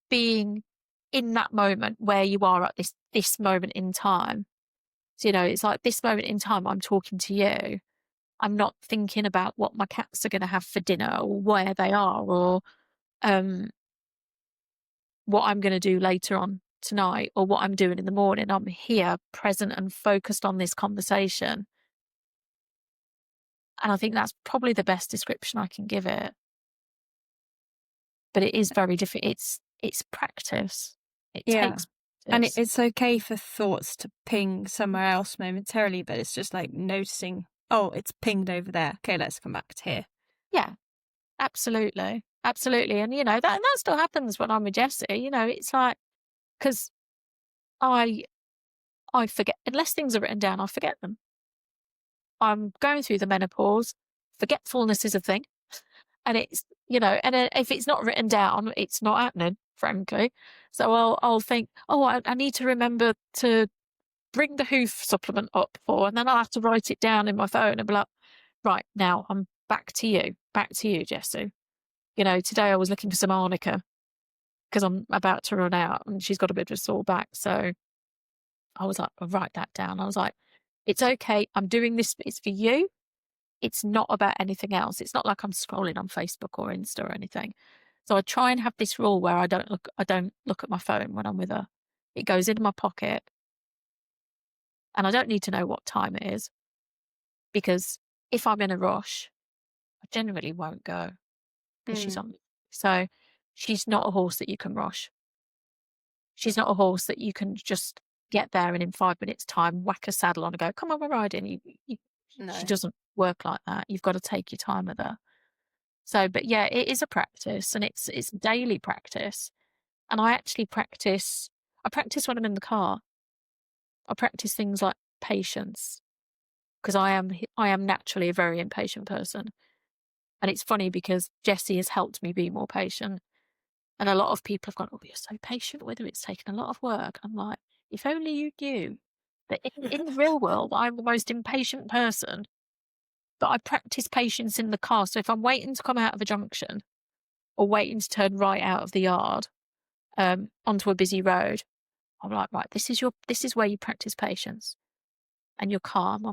being in that moment where you are at this moment in time. So, it's like this moment in time, I'm talking to you. I'm not thinking about what my cats are going to have for dinner or where they are or what I'm going to do later on tonight or what I'm doing in the morning. I'm here, present and focused on this conversation. And I think that's probably the best description I can give it. But it is very different. It's practice. It takes And practice. it's okay for thoughts to ping somewhere else momentarily, but it's just like noticing, oh, it's pinged over there. Okay, let's come back to here. Yeah, absolutely. Absolutely. And, that still happens when I'm with Jessie. It's like, because I forget, unless things are written down, I forget them. I'm going through the menopause. Forgetfulness is a thing. And it's, and if it's not written down, it's not happening, frankly. So I'll think, oh, I need to remember to bring the hoof supplement up and then I'll have to write it down in my phone and be like, right, now I'm back to you, Jessie. Today I was looking for some arnica because I'm about to run out and she's got a bit of a sore back. So I was like, I'll write that down. I was like, it's okay. I'm doing this. It's for you. It's not about anything else. It's not like I'm scrolling on Facebook or Insta or anything. So I try and have this rule where I don't look at my phone when I'm with her. It goes in my pocket and I don't need to know what time it is because if I'm in a rush, I generally won't go because she's on. So she's not a horse that you can rush. She's not a horse that you can just get there and in 5 minutes time whack a saddle on and go, come on, we're riding. No. She doesn't work like that. You've got to take your time with her. So, but yeah, it is a practice and it's daily practice. And I practice when I'm in the car. I practice things like patience because I am naturally a very impatient person. And it's funny because Jessie has helped me be more patient. And a lot of people have gone, oh, you're so patient with her. It's taken a lot of work. I'm like, if only you knew that in the real world, I'm the most impatient person. But I practice patience in the car. So if I'm waiting to come out of a junction or waiting to turn right out of the yard onto a busy road, I'm like, right, this is where you practice patience. And you're calm,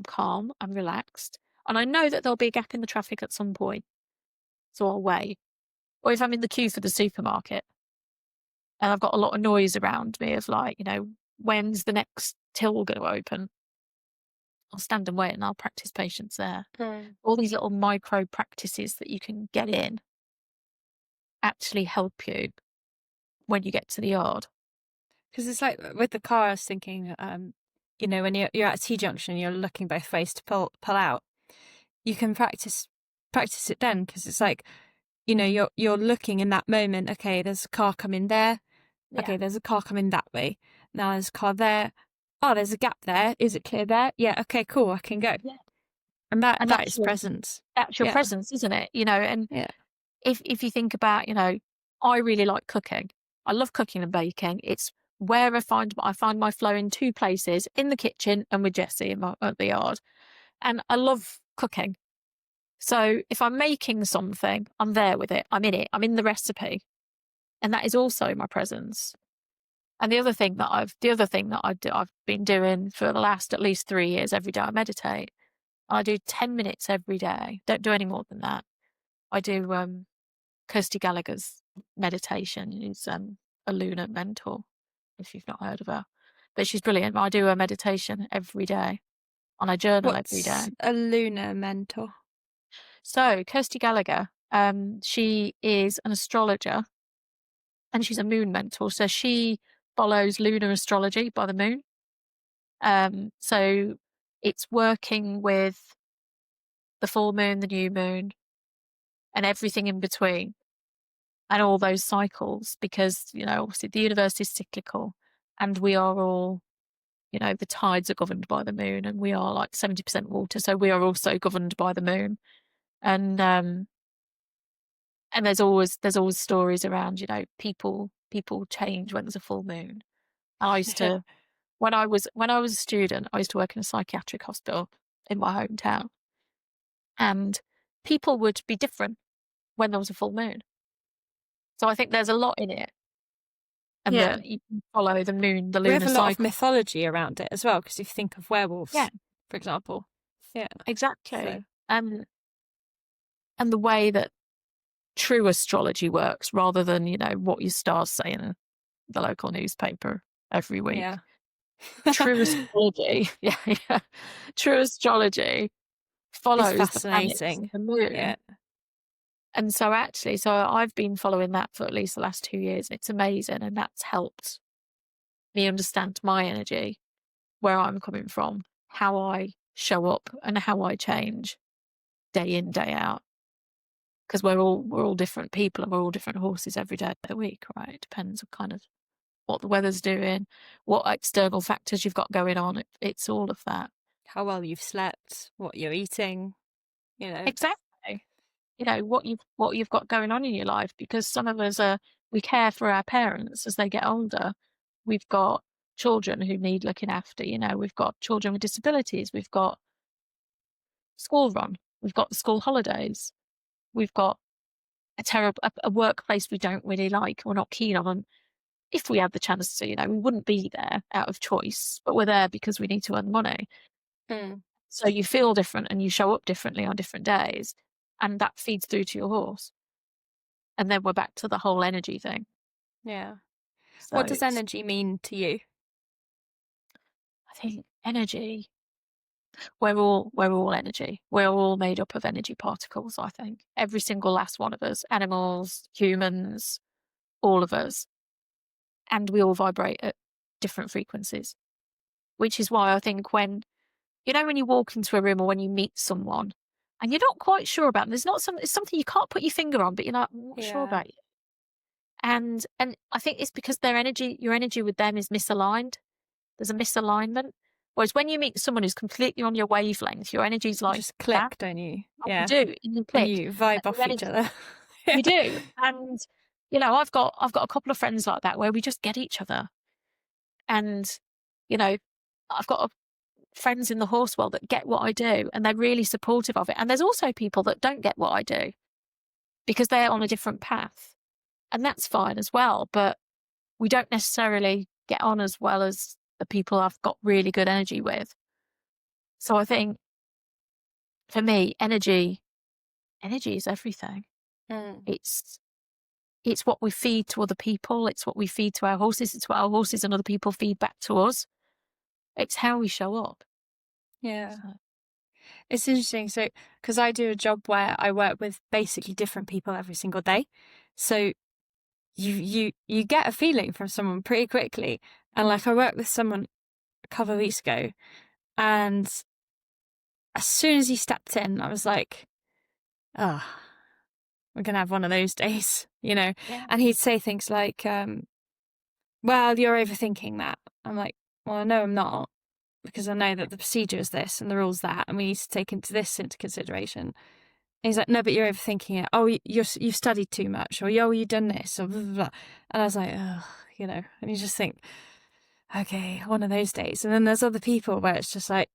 I'm relaxed. And I know that there'll be a gap in the traffic at some point. So I'll wait. Or if I'm in the queue for the supermarket and I've got a lot of noise around me of like, when's the next till going to open? I'll stand and wait and I'll practice patience there. All these little micro practices that you can get in actually help you when you get to the yard. Because it's like with the car, I was thinking, when you're at a T-junction, you're looking both ways to pull out. You can practice it then, because it's like, you're looking in that moment. Okay, there's a car coming there. Yeah. Okay, there's a car coming that way. Now there's a car there. Oh, there's a gap there. Is it clear there? Yeah. Okay, cool. I can go. Yeah. And that that's is presence. your Yeah. presence, isn't it? And Yeah. if you think about, I really like cooking. I love cooking and baking. It's where I find my flow in two places, in the kitchen and with Jessie at the yard. And I love cooking. So if I'm making something, I'm there with it. I'm in it. I'm in the recipe. And that is also my presence. And the other thing that I've been doing for the last at least 3 years, every day I meditate. I do 10 minutes every day. Don't do any more than that. I do Kirsty Gallagher's meditation. She's a lunar mentor, if you've not heard of her. But she's brilliant. I do a meditation every day and I journal every day. What's a lunar mentor? So Kirsty Gallagher, she is an astrologer and she's a moon mentor. So she follows lunar astrology by the moon. So it's working with the full moon, the new moon, and everything in between, and all those cycles, because, obviously the universe is cyclical and we are all, the tides are governed by the moon and we are like 70% water. So we are also governed by the moon. And there's always stories around, people change when there's a full moon. I used to, when I was a student, I used to work in a psychiatric hospital in my hometown, and people would be different when there was a full moon. So I think there's a lot in it, and that you can follow the moon, the lunar cycle. We have a lot of mythology around it as well, because if you think of werewolves, for example. Yeah, exactly. So. And the way that true astrology works, rather than, what your stars say in the local newspaper every week. Yeah. True astrology, true astrology follows the planets and the moon. Yeah. And so I've been following that for at least the last 2 years. It's amazing. And that's helped me understand my energy, where I'm coming from, how I show up and how I change day in, day out. Because we're all different people and we're all different horses every day of the week, right? It depends on kind of what the weather's doing, what external factors you've got going on. It's all of that. How well you've slept, what you're eating, Exactly. What you've got going on in your life, because some of us we care for our parents as they get older. We've got children who need looking after, we've got children with disabilities, we've got school run, we've got the school holidays, we've got a workplace we don't really like, we're not keen on. If we had the chance to, we wouldn't be there out of choice, but we're there because we need to earn money. So you feel different and you show up differently on different days, and that feeds through to your horse. And then we're back to the whole energy thing. Yeah. So what does energy mean to you? I think energy, we're all energy. We're all made up of energy particles, I think. Every single last one of us, animals, humans, all of us. And we all vibrate at different frequencies, which is why I think when you walk into a room or when you meet someone and you're not quite sure about them, it's something you can't put your finger on, but you're not sure about you. And I think it's because your energy with them is misaligned. There's a misalignment. Whereas when you meet someone who's completely on your wavelength, your energy's like, you just click, don't you? Yeah. You do. You click. And you vibe off each other. You do. And, I've got a couple of friends like that where we just get each other. And, I've got friends in the horse world that get what I do and they're really supportive of it. And there's also people that don't get what I do because they're on a different path. And that's fine as well. But we don't necessarily get on as well as the people I've got really good energy with. So I think for me, energy is everything. Mm. It's it's what we feed to other people. It's what we feed to our horses. It's what our horses and other people feed back to us. It's how we show up. Yeah. So, It's interesting. So, because I do a job where I work with basically different people every single day. So you get a feeling from someone pretty quickly. And like I worked with someone a couple of weeks ago, and as soon as he stepped in, I was like, oh, we're gonna have one of those days, you know. yeah, And he'd say things like, well, you're overthinking that. I'm like, well, no, I'm not, because I know that the procedure is this and the rule's that, and we need to take into consideration. And he's like, no, but you're overthinking it. Oh, you've studied too much, or you've done this, or blah, blah, blah. And I was like, oh, you know, and you just think, okay, one of those days. And then there's other people where it's just like,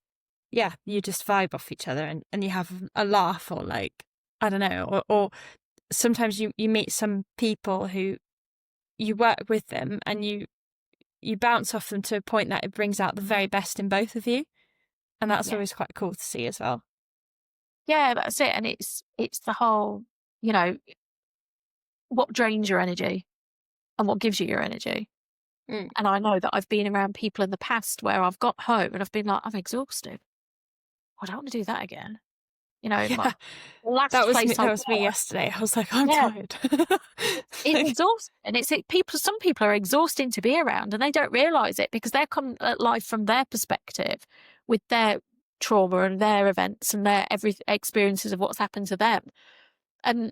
yeah, you just vibe off each other and you have a laugh, or like, I don't know, or sometimes you meet some people who you work with them and you bounce off them to a point that it brings out the very best in both of you. And that's yeah, always quite cool to see as well. yeah. That's it. And it's the whole, you know, what drains your energy and what gives you your energy. Mm. And I know that I've been around people in the past where I've got home and I've been like, I'm exhausted. I don't want to do that again. You know, my Yeah, last place I that worked, was me yesterday. I was like, I'm yeah, tired. it's Like, exhausting. And some people are exhausting to be around and they don't realize it because they're coming at life from their perspective with their trauma and their events and their every experiences of what's happened to them. And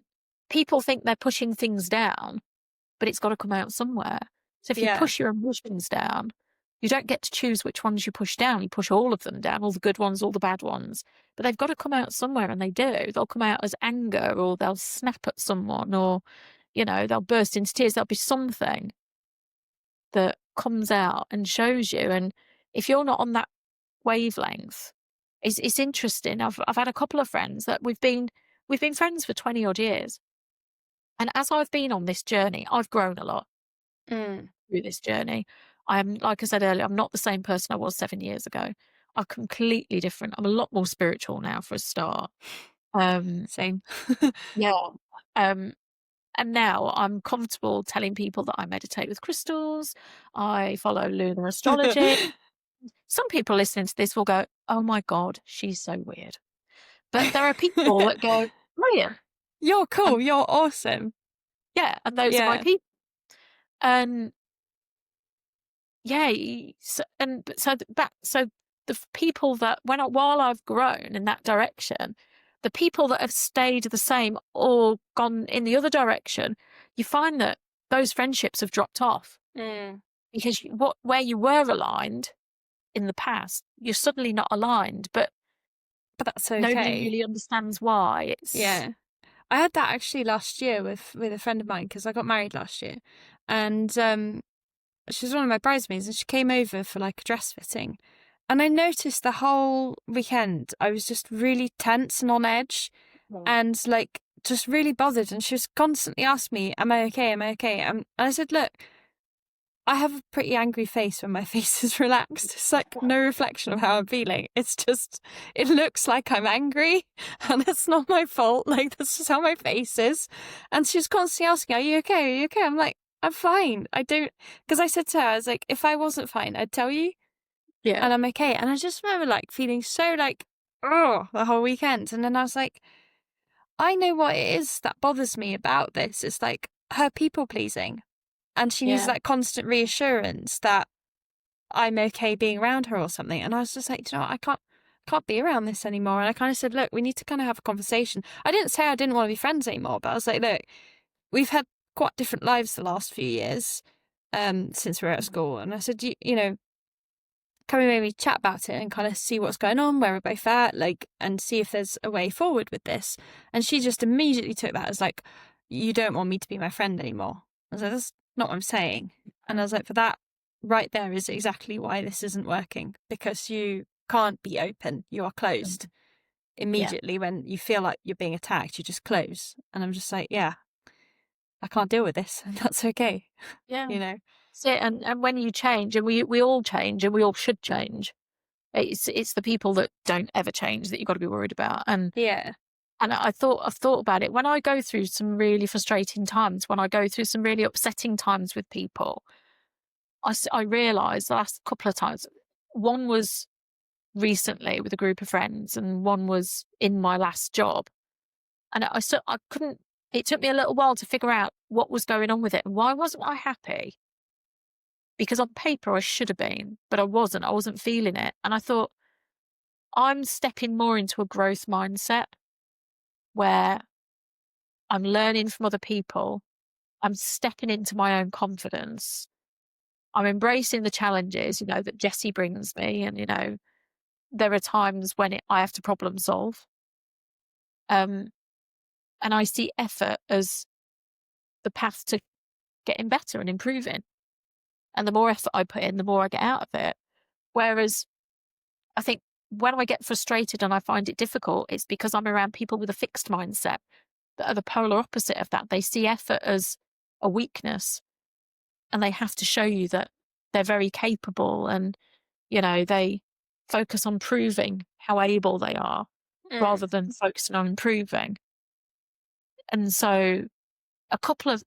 people think they're pushing things down, but it's got to come out somewhere. So if you yeah, push your emotions down, you don't get to choose which ones you push down. You push all of them down, all the good ones, all the bad ones. But they've got to come out somewhere, and they do. They'll come out as anger, or they'll snap at someone, or, you know, they'll burst into tears. There'll be something that comes out and shows you. And if you're not on that wavelength, it's interesting. I've had a couple of friends that we've been friends for 20 odd years. And as I've been on this journey, I've grown a lot mm, through this journey. I am, like I said earlier, I'm not the same person I was 7 years ago. I'm completely different. I'm a lot more spiritual now for a start. Um, same. yeah. Um, and now I'm comfortable telling people that I meditate with crystals. I follow lunar astrology. Some people listening to this will go, oh my God, she's so weird. But there are people that go, brilliant. You're And cool. You're awesome. yeah, and those are my Yeah. people. And yeah, so the people that while I've grown in that direction, the people that have stayed the same or gone in the other direction, you find that those friendships have dropped off Mm, because where you were aligned in the past, you're suddenly not aligned, but but that's nobody okay. really understands why. Yeah. I had that actually last year with a friend of mine, because I got married last year. And she was one of my bridesmaids, and she came over for like a dress fitting. And I noticed the whole weekend I was just really tense and on edge, and like just really bothered. And she was constantly asking me, am I okay? Am I okay? And I said, look, I have a pretty angry face when my face is relaxed. It's like no reflection of how I'm feeling. It's just, it looks like I'm angry, and it's not my fault. Like, that's just how my face is. And she was constantly asking, are you okay? Are you okay? I'm like, I'm fine. I don't, because I said to her, I was like, if I wasn't fine, I'd tell you, Yeah, and I'm okay. And I just remember like feeling so like, oh, the whole weekend. And then I was like, I know what it is that bothers me about this. It's like her people pleasing. And she needs yeah, that constant reassurance that I'm okay being around her or something. And I was just like, "Do you know what? I can't be around this anymore." And I kind of said, look, we need to kind of have a conversation. I didn't say I didn't want to be friends anymore, but I was like, look, we've had quite different lives the last few years, since we were at school. And I said, you know, can we maybe chat about it and kind of see what's going on, where we're both at, like, and see if there's a way forward with this. And she just immediately took that as like, you don't want me to be my friend anymore. I was like, that's not what I'm saying. And I was like, for that right there is exactly why this isn't working, because you can't be open. You are closed yeah, immediately. When you feel like you're being attacked, you just close. And I'm just like, yeah, I can't deal with this. And that's okay. yeah. You know? That's it. And when you change, and we all change, and we all should change. It's the people that don't ever change that you've got to be worried about. Yeah. And I've thought about it when I go through some really frustrating times, when I go through some really upsetting times with people. I realised the last couple of times. One was recently with a group of friends, and one was in my last job. And I couldn't. It took me a little while to figure out what was going on with it and why wasn't I happy? Because on paper I should have been, but I wasn't. I wasn't feeling it, and I thought I'm stepping more into a growth mindset where I'm learning from other people. I'm stepping into my own confidence. I'm embracing the challenges, that Jessie brings me. And, there are times when I have to problem solve. And I see effort as the path to getting better and improving. And the more effort I put in, the more I get out of it. Whereas I think when I get frustrated and I find it difficult, it's because I'm around people with a fixed mindset that are the polar opposite of that. They see effort as a weakness, and they have to show you that they're very capable, and, they focus on proving how able they are rather than focusing on improving. And so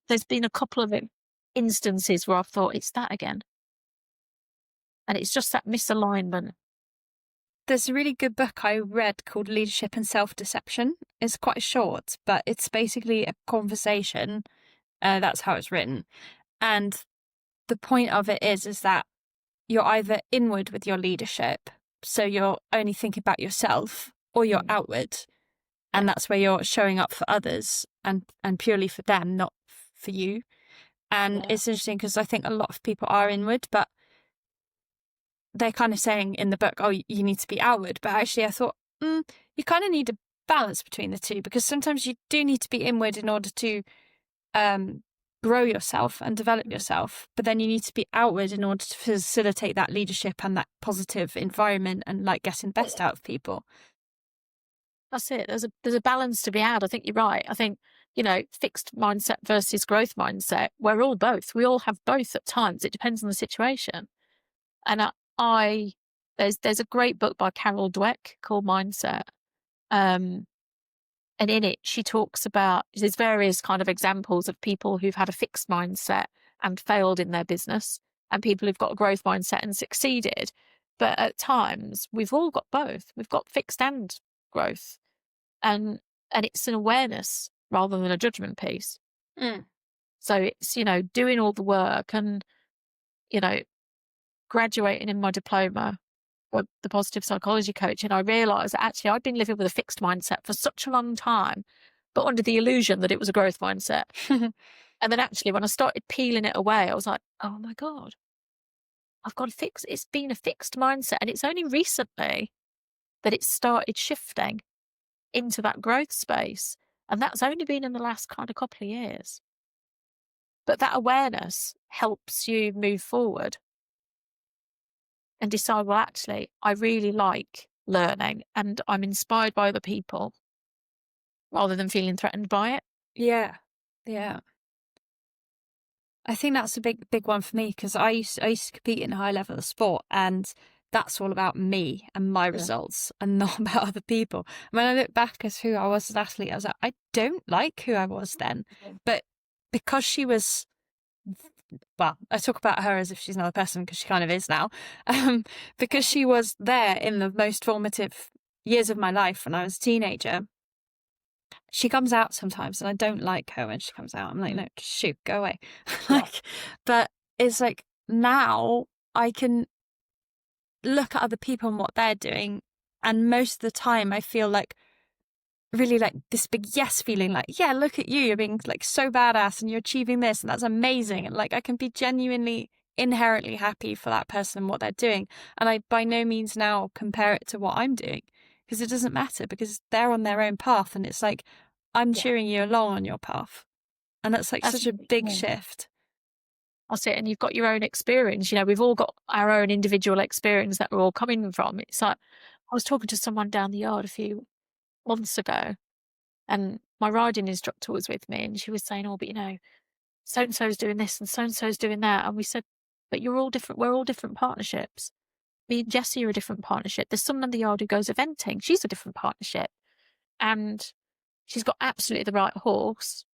there's been a couple of instances where I've thought, it's that again. And it's just that misalignment. There's a really good book I read called Leadership and Self-Deception. It's quite short, but it's basically a conversation. That's how it's written. And the point of it is that you're either inward with your leadership, so you're only thinking about yourself, or you're outward. And that's where you're showing up for others and purely for them, not for you. And it's interesting because I think a lot of people are inward, but they're kind of saying in the book, oh, you need to be outward. But actually I thought, you kind of need a balance between the two, because sometimes you do need to be inward in order to grow yourself and develop yourself. But then you need to be outward in order to facilitate that leadership and that positive environment and like getting the best out of people. That's it. There's a balance to be had. I think you're right. I think, fixed mindset versus growth mindset, we're all both. We all have both at times. It depends on the situation. And there's a great book by Carol Dweck called Mindset. And in it, she talks about, there's various kind of examples of people who've had a fixed mindset and failed in their business, and people who've got a growth mindset and succeeded. But at times, we've all got both. We've got fixed and growth. And it's an awareness rather than a judgment piece. So it's, doing all the work and, graduating in my diploma with the positive psychology coach. And I realised that actually I'd been living with a fixed mindset for such a long time, but under the illusion that it was a growth mindset. And then actually when I started peeling it away, I was like, oh my God, I've got it's been a fixed mindset. And it's only recently that it started shifting into that growth space. And that's only been in the last kind of couple of years. But that awareness helps you move forward and decide, well, actually, I really like learning and I'm inspired by other people rather than feeling threatened by it. Yeah. Yeah. I think that's a big one for me, because I used to compete in a high level of sport, and that's all about me and my results and not about other people. When I look back as who I was as an athlete, I was like, I don't like who I was then. But because she was, well, I talk about her as if she's another person because she kind of is now, because she was there in the most formative years of my life when I was a teenager. She comes out sometimes and I don't like her when she comes out. I'm like, no, shoot, go away. But it's like now I can look at other people and what they're doing, and most of the time I feel like really like this big yes feeling, like, yeah, look at you, you're being like so badass and you're achieving this and that's amazing. And like I can be genuinely inherently happy for that person and what they're doing. And I by no means now compare it to what I'm doing, because it doesn't matter, because they're on their own path, and it's like I'm cheering you along on your path. And that's like such a big shift. That's it. And you've got your own experience. We've all got our own individual experience that we're all coming from. It's like, I was talking to someone down the yard a few months ago, and my riding instructor was with me, and she was saying, oh, but so-and-so's doing this and so-and-so's doing that. And we said, but you're all different. We're all different partnerships. Me and Jessie are a different partnership. There's someone in the yard who goes eventing. She's a different partnership. And she's got absolutely the right horse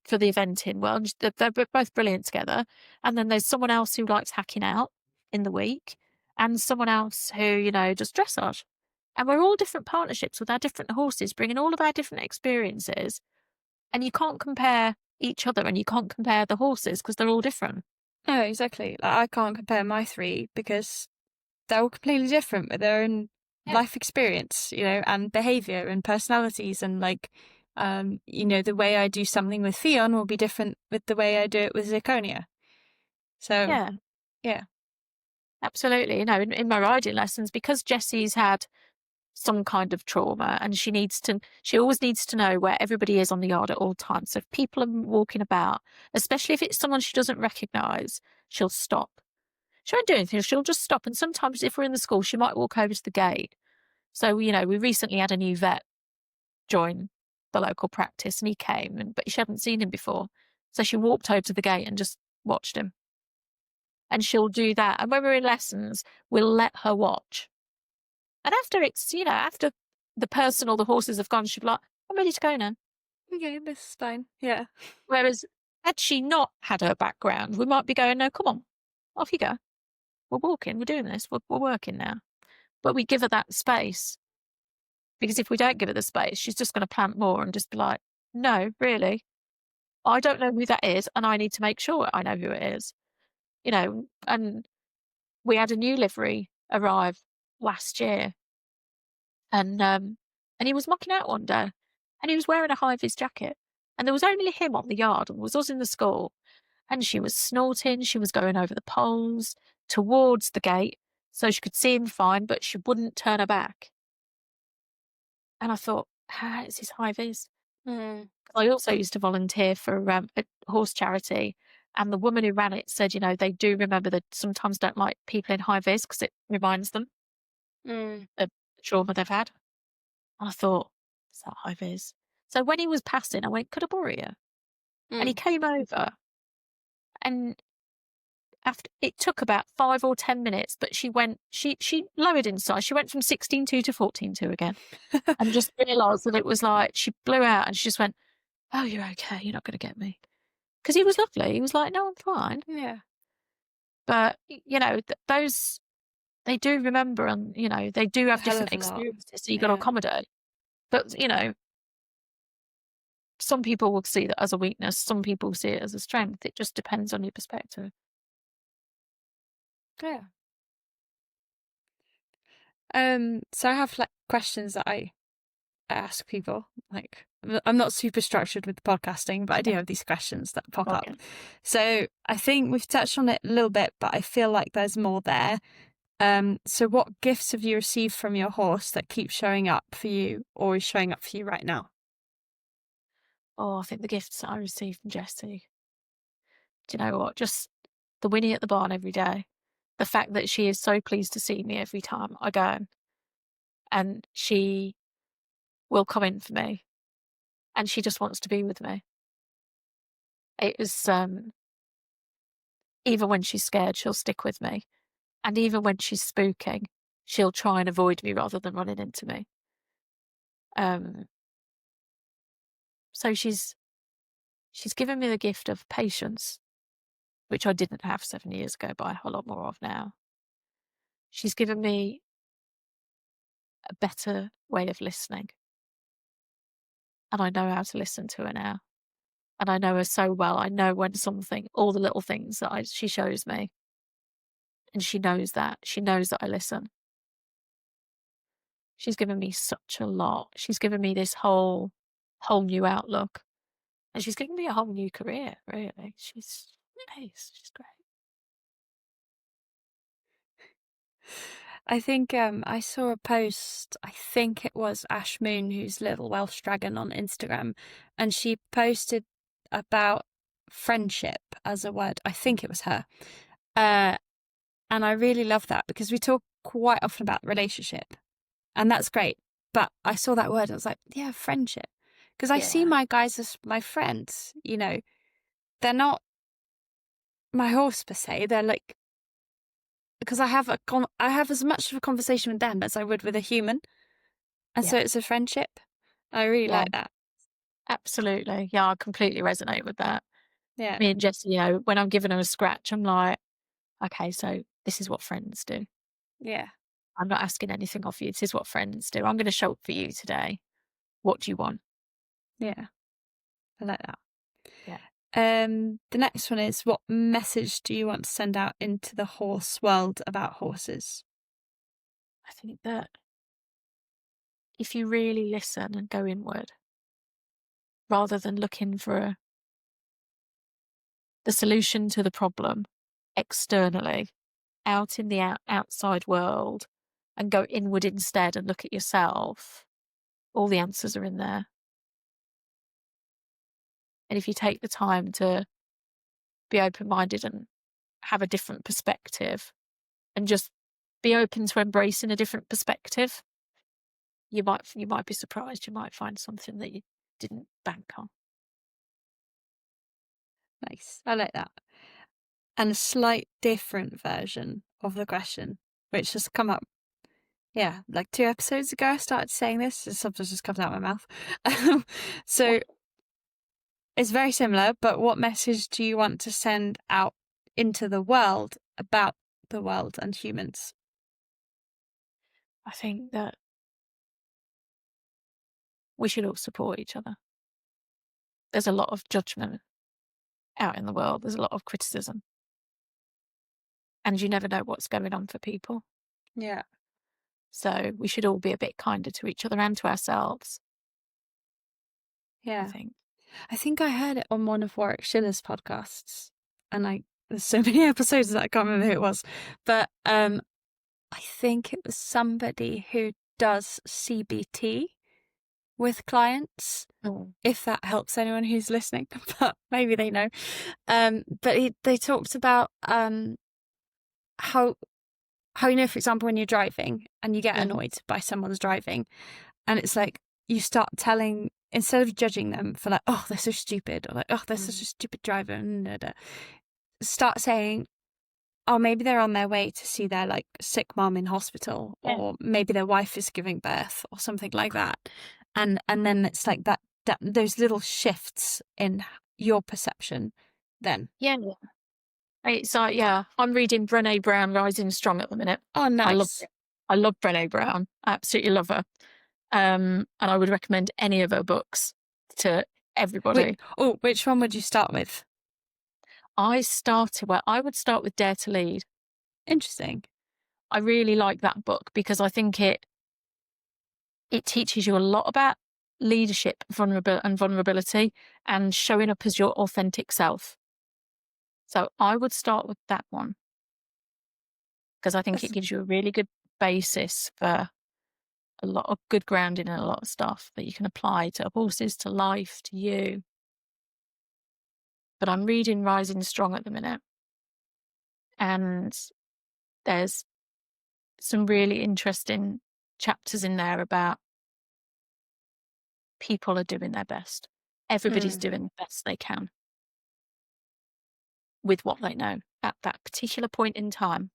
for the eventing world. They're both brilliant together. And then there's someone else who likes hacking out in the week, and someone else who, you know, does dressage. And we're all different partnerships with our different horses, bringing all of our different experiences. And you can't compare each other, and you can't compare the horses because they're all different. No, exactly. Like, I can't compare my three because they're all completely different with their own Yeah. life experience, you know, and behavior and personalities. And like, you know, the way I do something with Theon will be different with the way I do it with Zirconia. So, Yeah, yeah. absolutely. You know, in my riding lessons, because Jessie's had some kind of trauma, and she always needs to know where everybody is on the yard at all times. So if people are walking about, especially if it's someone she doesn't recognise, she'll stop. She won't do anything, she'll just stop. And sometimes if we're in the school, she might walk over to the gate. So, you know, we recently had a new vet join the local practice, and he came, but she hadn't seen him before. So she walked over to the gate and just watched him. And she'll do that. And when we're in lessons, we'll let her watch. And after after the person or the horses have gone, she'll be like, I'm ready to go now. Okay, this is fine. Yeah. Whereas had she not had her background, we might be going, no, come on, off you go. We're walking, we're doing this, we're working now. But we give her that space, because if we don't give her the space, she's just going to plant more and just be like, no, really, I don't know who that is, and I need to make sure I know who it is. You know, and we had a new livery arrive last year, and he was mucking out one day, and he was wearing a high vis jacket, and there was only him on the yard, and it was us in the school, and she was snorting, she was going over the poles towards the gate so she could see him fine, but she wouldn't turn her back. And I thought, ah, it's his high vis. Mm. I also used to volunteer for a horse charity, and the woman who ran it said, you know, they do remember that sometimes don't like people in high vis because it reminds them Mm. of the trauma they've had. And I thought, is that high vis? So when he was passing, I went, could I borrow you? And he Mm. came over, and after it took about 5 or 10 minutes, but she lowered in size. She went from 16.2 to 14.2 again, and just realised that it was like she blew out, and she just went, oh, you're okay. You're not going to get me. Because he was lovely. He was like, no, I'm fine. Yeah. But, you know, those, they do remember, and, you know, they do A have hell different of a lot. experiences. So you've got to Yeah. accommodate. But, you know, some people will see that as a weakness. Some people see it as a strength. It just depends on your perspective. Yeah. So I have like questions that I ask people. Like, I'm not super structured with podcasting, but I do have these questions that pop up. Okay. So I think we've touched on it a little bit, but I feel like there's more there. So what gifts have you received from your horse that keep showing up for you, or is showing up for you right now? Oh, I think the gifts that I received from Jessie. Do you know what? Just the whinny at the barn every day. The fact that she is so pleased to see me every time I go, and she will come in for me, and she just wants to be with me. It was, even when she's scared, she'll stick with me. And even when she's spooking, she'll try and avoid me rather than running into me. So she's given me the gift of patience, which I didn't have 7 years ago, but I have a lot more of now. She's given me a better way of listening. And I know how to listen to her now. And I know her so well. I know when all the little things that she shows me. And she knows that. She knows that I listen. She's given me such a lot. She's given me this whole new outlook. And she's given me a whole new career, really. She's nice. She's great. I think I saw a post, I think it was Ash Moon, who's Little Welsh Dragon on Instagram, and she posted about friendship as a word. I think it was her. And I really love that because we talk quite often about relationship, and that's great. But I saw that word and I was like, yeah, friendship. Because I see Yeah. my guys as my friends, you know. They're not my horse per se. They're like because I have as much of a conversation with them as I would with a human, and Yeah. so it's a friendship. I really Yeah, like that. absolutely. Yeah, I completely resonate with that. Yeah, Me and Jessie, when I'm giving her a scratch, I'm like, okay, so this is what friends do. yeah, I'm not asking anything of you. This is what friends do. I'm going to show up for you today. What do you want? yeah. I like that. Yeah. The next one is, what message do you want to send out into the horse world about horses? I think that if you really listen and go inward, rather than looking for the solution to the problem externally, out in the outside world, and go inward instead and look at yourself, all the answers are in there. And if you take the time to be open-minded and have a different perspective and just be open to embracing a different perspective, you might be surprised. You might find something that you didn't bank on. Nice. I like that. And a slight different version of the question, which has come up, yeah, like 2 episodes ago. I started saying this, and sometimes just comes out of my mouth. So it's very similar, but what message do you want to send out into the world about the world and humans? I think that we should all support each other. There's a lot of judgment out in the world. There's a lot of criticism. And you never know what's going on for people. Yeah. So we should all be a bit kinder to each other and to ourselves, I Yeah. think. I think I heard it on one of Warwick Schiller's podcasts, and there's so many episodes that I can't remember who it was, but I think it was somebody who does CBT with clients. Mm. If that helps anyone who's listening, but maybe they know. But they talked about how for example, when you're driving and you get Yeah. annoyed by someone's driving, and it's like you start telling, instead of judging them for like, oh, they're so stupid, or like, oh, they're such a stupid driver, start saying, oh, maybe they're on their way to see their like sick mom in hospital, Yeah. or maybe their wife is giving birth, or something like that, and then it's like that those little shifts in your perception. Then, Yeah. It's like, yeah, I'm reading Brené Brown Rising Strong at the minute. oh, I love nice. it. I love Brené Brown. I absolutely love her. And I would recommend any of her books to everybody. Which one would you start with? I would start with Dare to Lead. Interesting. I really like that book because I think it teaches you a lot about leadership, vulnerability, and showing up as your authentic self. So I would start with that one because I think it gives you a really good basis for a lot of good grounding and a lot of stuff that you can apply to horses, to life, to you. But I'm reading Rising Strong at the minute, and there's some really interesting chapters in there about people are doing their best. Everybody's doing the best they can with what they know at that particular point in time.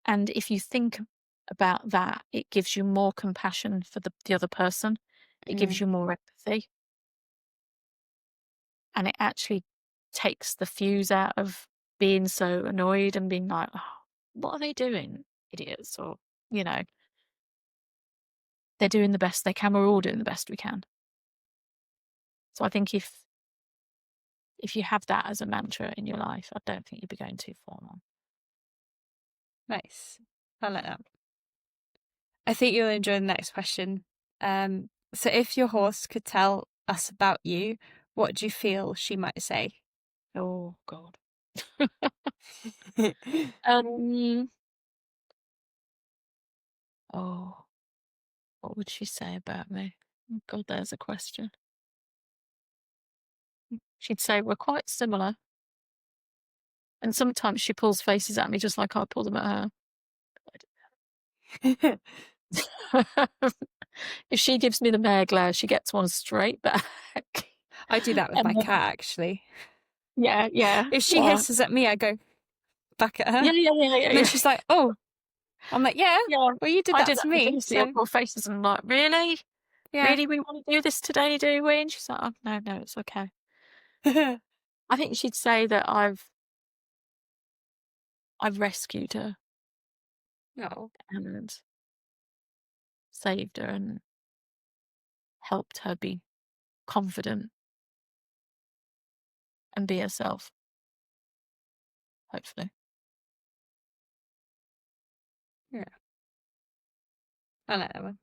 And if you think about that, it gives you more compassion for the other person. It gives you more empathy. And it actually takes the fuse out of being so annoyed and being like, oh, what are they doing, idiots? Or, they're doing the best they can. We're all doing the best we can. So I think if you have that as a mantra in your life, I don't think you'd be going too far wrong. Nice. I like that. I think you'll enjoy the next question. So if your horse could tell us about you, what do you feel she might say? Oh, God. um, oh, what would she say about me? Oh, God, there's a question. She'd say we're quite similar. And sometimes she pulls faces at me just like I pull them at her. If she gives me the mare glare, she gets one straight back. I do that with And my then, cat, actually. yeah. If she hisses at me, I go, back at her. Yeah. And then she's like, oh, I'm like, yeah, Yeah. well, you did I that do to that with me. these little faces and I'm like, really? Yeah. Really, we want to do this today, do we? And she's like, oh, no, it's okay. I think she'd say that I've rescued her No. and saved her and helped her be confident and be herself, hopefully. Yeah. I like that one.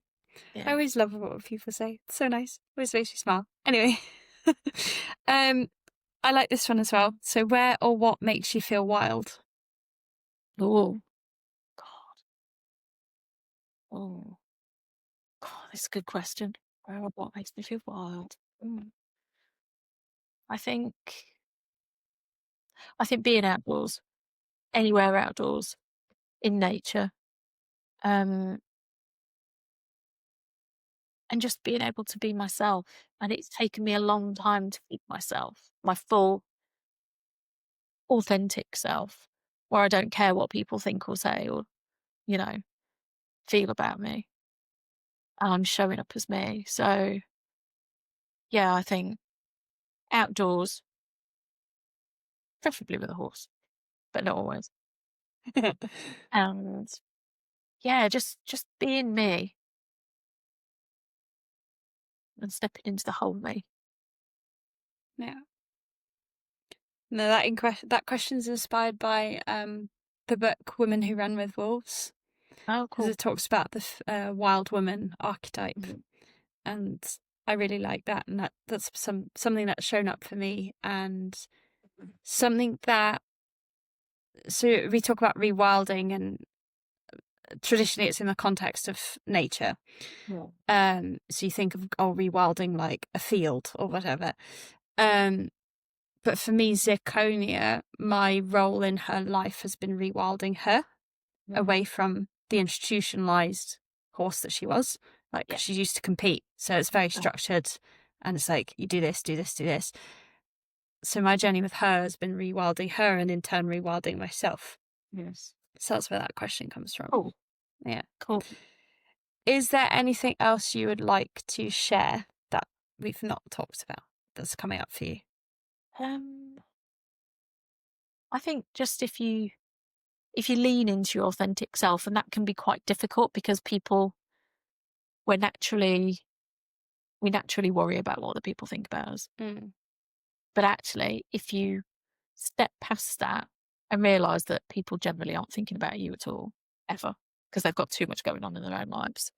I Yeah. always love what people say. It's so nice. Always makes me smile. Anyway. I like this one as well. So where or what makes you feel wild? Oh, God. Oh, God, that's a good question. Where or what makes me feel wild? I think being outdoors, anywhere outdoors, in nature, um, and just being able to be myself. And it's taken me a long time to be myself, my full, authentic self, where I don't care what people think or say or, you know, feel about me. I'm showing up as me. So, yeah, I think outdoors, preferably with a horse, but not always. And yeah, just being me and stepping into the whole me. Yeah. No, that question's inspired by the book Women Who Run with Wolves, Oh, because cool. it talks about the wild woman archetype, and I really like that, and that's something that's shown up for me, and something that, so we talk about rewilding, and traditionally it's in the context of nature. Yeah. So you think of rewilding like a field or whatever. But for me, Zirconia, my role in her life has been rewilding her away from the institutionalized horse that she was. Like, 'cause she used to compete, so it's very structured, and it's like you do this, do this, do this. So my journey with her has been rewilding her, and in turn rewilding myself. Yes. So that's where that question comes from. Cool. Yeah. Cool. Is there anything else you would like to share that we've not talked about that's coming up for you? I think just if you lean into your authentic self, and that can be quite difficult because we're naturally we naturally worry about what other people think about us. But actually, if you step past that and realize that people generally aren't thinking about you at all, ever, because they've got too much going on in their own lives,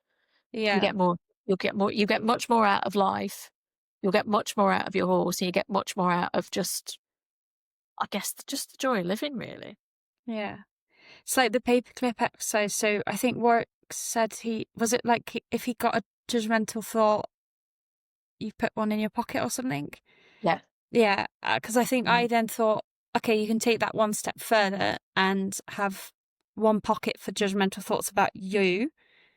you Yeah. get more. You get much more out of life. You'll get much more out of your horse, and you get much more out of just, I guess, just the joy of living, really. Yeah. It's like the paperclip exercise. So I think Warwick said if he got a judgmental thought, you put one in your pocket or something. Yeah. Yeah, because I think I then thought, okay, you can take that one step further and have one pocket for judgmental thoughts about you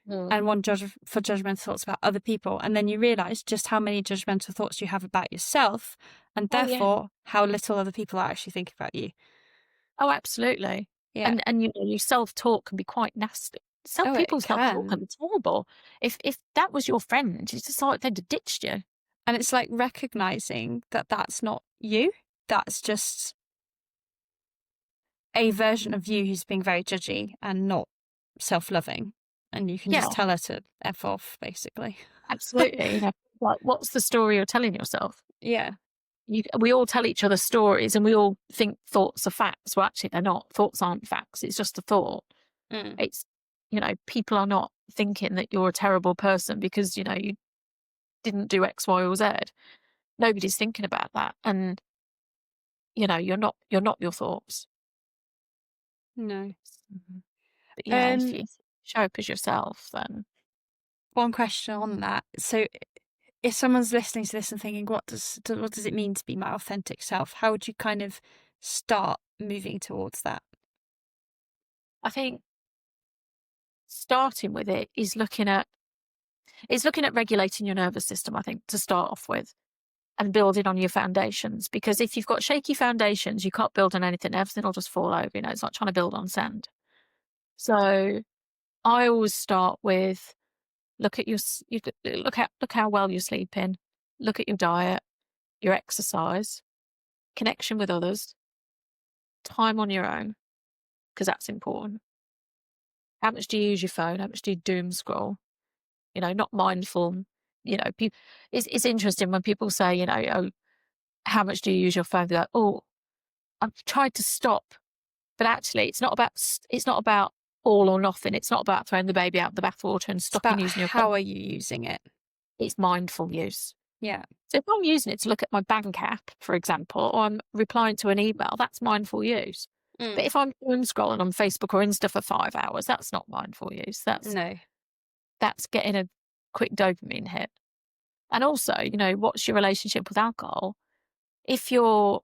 and one for judgmental thoughts about other people. And then you realize just how many judgmental thoughts you have about yourself, and Oh, yeah. therefore how little other people are actually thinking about you. Oh, absolutely. Yeah. And your self-talk can be quite nasty. Oh, it People's self-talk can can. be terrible. If that was your friend, it's just like they'd have ditched you. And it's like recognizing that that's not you. That's just a version of you who's being very judgy and not self-loving. And you can Yeah, just tell her to F off, basically. absolutely. Like, what's the story you're telling yourself? Yeah. We all tell each other stories and we all think thoughts are facts. Well, actually, they're not. Thoughts aren't facts. It's just a thought. It's, people are not thinking that you're a terrible person because, you didn't do X, Y, or Z. Nobody's thinking about that. And, you're not your thoughts. No. But yeah, if you show up as yourself, then. One question on that. So if someone's listening to this and thinking, what does it mean to be my authentic self? How would you kind of start moving towards that? I think starting with it is looking at regulating your nervous system, I think, to start off with. and building on your foundations. Because if you've got shaky foundations, you can't build on anything. Everything will just fall over. It's like trying to build on sand. So I always start with look how well you're sleeping, look at your diet, your exercise, connection with others, time on your own, because that's important. How much do you use your phone? How much do you doom scroll? Not mindful. It's interesting when people say, oh, how much do you use your phone? They're like, oh, I've tried to stop, but actually, it's not about all or nothing. It's not about throwing the baby out the bathwater and It's stopping about using your phone. how are you using it? It's mindful use. Yeah. So if I'm using it to look at my bank app, for example, or I'm replying to an email, that's mindful use. But if I'm doom scrolling on Facebook or Insta for 5 hours, that's not mindful use. No. That's getting a quick dopamine hit. And also, what's your relationship with alcohol? If you're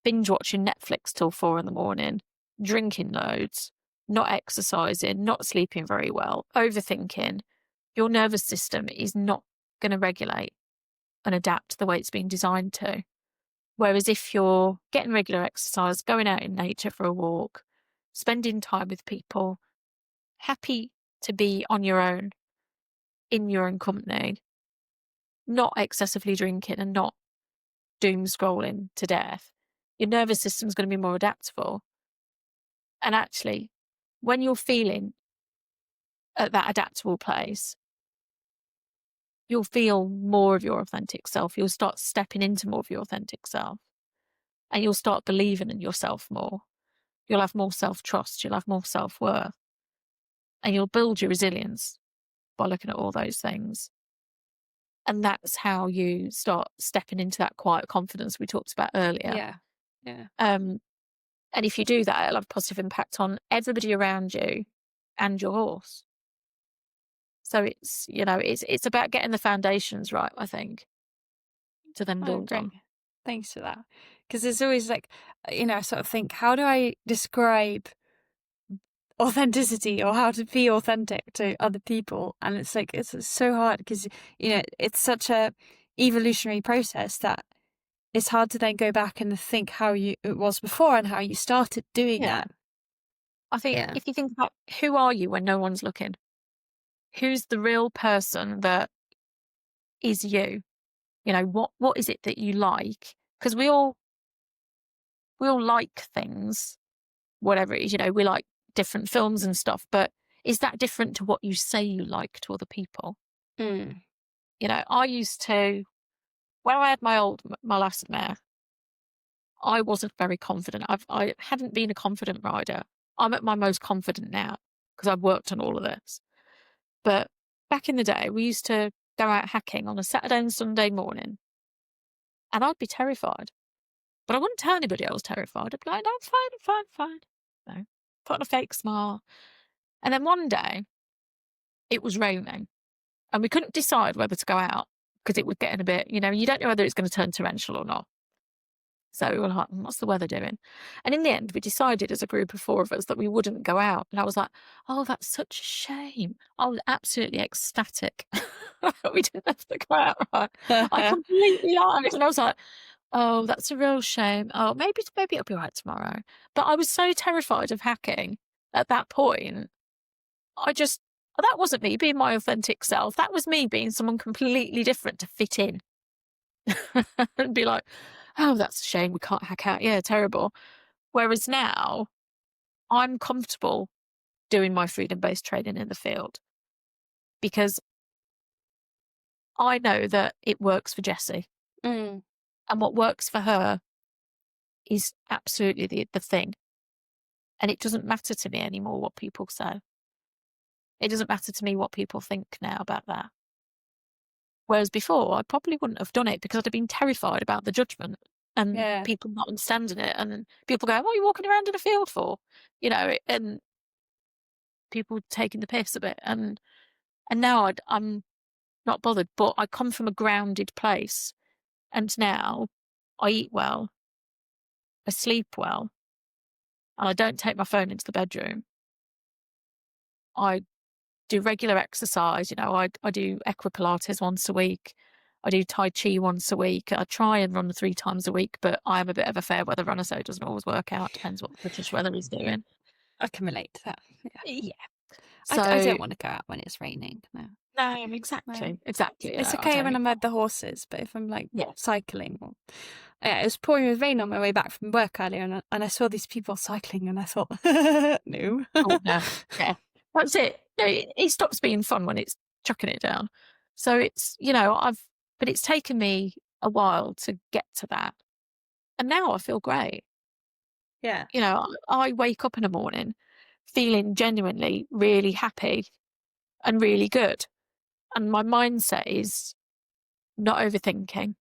binge watching Netflix till 4 a.m, drinking loads, not exercising, not sleeping very well, overthinking, your nervous system is not going to regulate and adapt the way it's been designed to. Whereas if you're getting regular exercise, going out in nature for a walk, spending time with people, happy to be on your own, in your own company, not excessively drinking and not doom scrolling to death, your nervous system's going to be more adaptable. And actually, when you're feeling at that adaptable place, you'll feel more of your authentic self. You'll start stepping into more of your authentic self, and you'll start believing in yourself more. You'll have more self-trust. You'll have more self-worth, and you'll build your resilience by looking at all those things. And that's how you start stepping into that quiet confidence we talked about earlier. Yeah. Yeah. And if you do that, it'll have a positive impact on everybody around you and your horse. So it's about getting the foundations right, I think, to then Oh, build great. on. Thanks for that. Because it's always like, I sort of think, how do I describe authenticity or how to be authentic to other people? And it's like, it's so hard because, it's such a evolutionary process that it's hard to then go back and think how it was before and how you started doing Yeah. that. I think Yeah. if you think about who are you when no one's looking, who's the real person that is you? What is it that you like? Because we all like things, whatever it is. We like different films and stuff, but is that different to what you say you like to other people? Mm. I used to, when I had my last mare, I wasn't very confident. I hadn't been a confident rider. I'm at my most confident now because I've worked on all of this. But back in the day, we used to go out hacking on a Saturday and Sunday morning, and I'd be terrified. But I wouldn't tell anybody I was terrified. I'd be like, no, I'm fine. No, put on a fake smile. And then one day, it was raining, and we couldn't decide whether to go out because it was getting a bit, you don't know whether it's going to turn torrential or not. So we were like, what's the weather doing? And in the end, we decided as a group of 4 of us that we wouldn't go out. And I was like, oh, that's such a shame. I was absolutely ecstatic. We didn't have to go out, right? I completely lied. And I was like, oh, that's a real shame. Oh, maybe it'll be right tomorrow. But I was so terrified of hacking at that point. That wasn't me being my authentic self. That was me being someone completely different to fit in. And be like, oh, that's a shame we can't hack out. Yeah, terrible. Whereas now, I'm comfortable doing my freedom-based training in the field because I know that it works for Jessie. Mm. And what works for her is absolutely the thing. And it doesn't matter to me anymore what people say. It doesn't matter to me what people think now about that. Whereas before, I probably wouldn't have done it because I'd have been terrified about the judgment and people not understanding it. And people going, what are you walking around in a field for? And people taking the piss a bit. And now I'm not bothered, but I come from a grounded place. And now I eat well, I sleep well, and I don't take my phone into the bedroom. I do regular exercise. I do equipilates once a week. I do Tai Chi once a week. I try and run 3 times a week, but I am a bit of a fair weather runner, so it doesn't always work out. Depends what the British weather is doing. I can relate to that. Yeah. Yeah. I So don't want to go out when it's raining. No. no, No. exactly. It's I okay when don't. I'm at the horses, but if I'm like Yeah. cycling, or yeah, it was pouring with rain on my way back from work earlier, and I saw these people cycling, and I thought, no. Oh no. Yeah. That's it. No, it stops being fun when it's chucking it down. So it's, but it's taken me a while to get to that. And now I feel great. Yeah. I wake up in the morning feeling genuinely really happy and really good. And my mindset is not overthinking.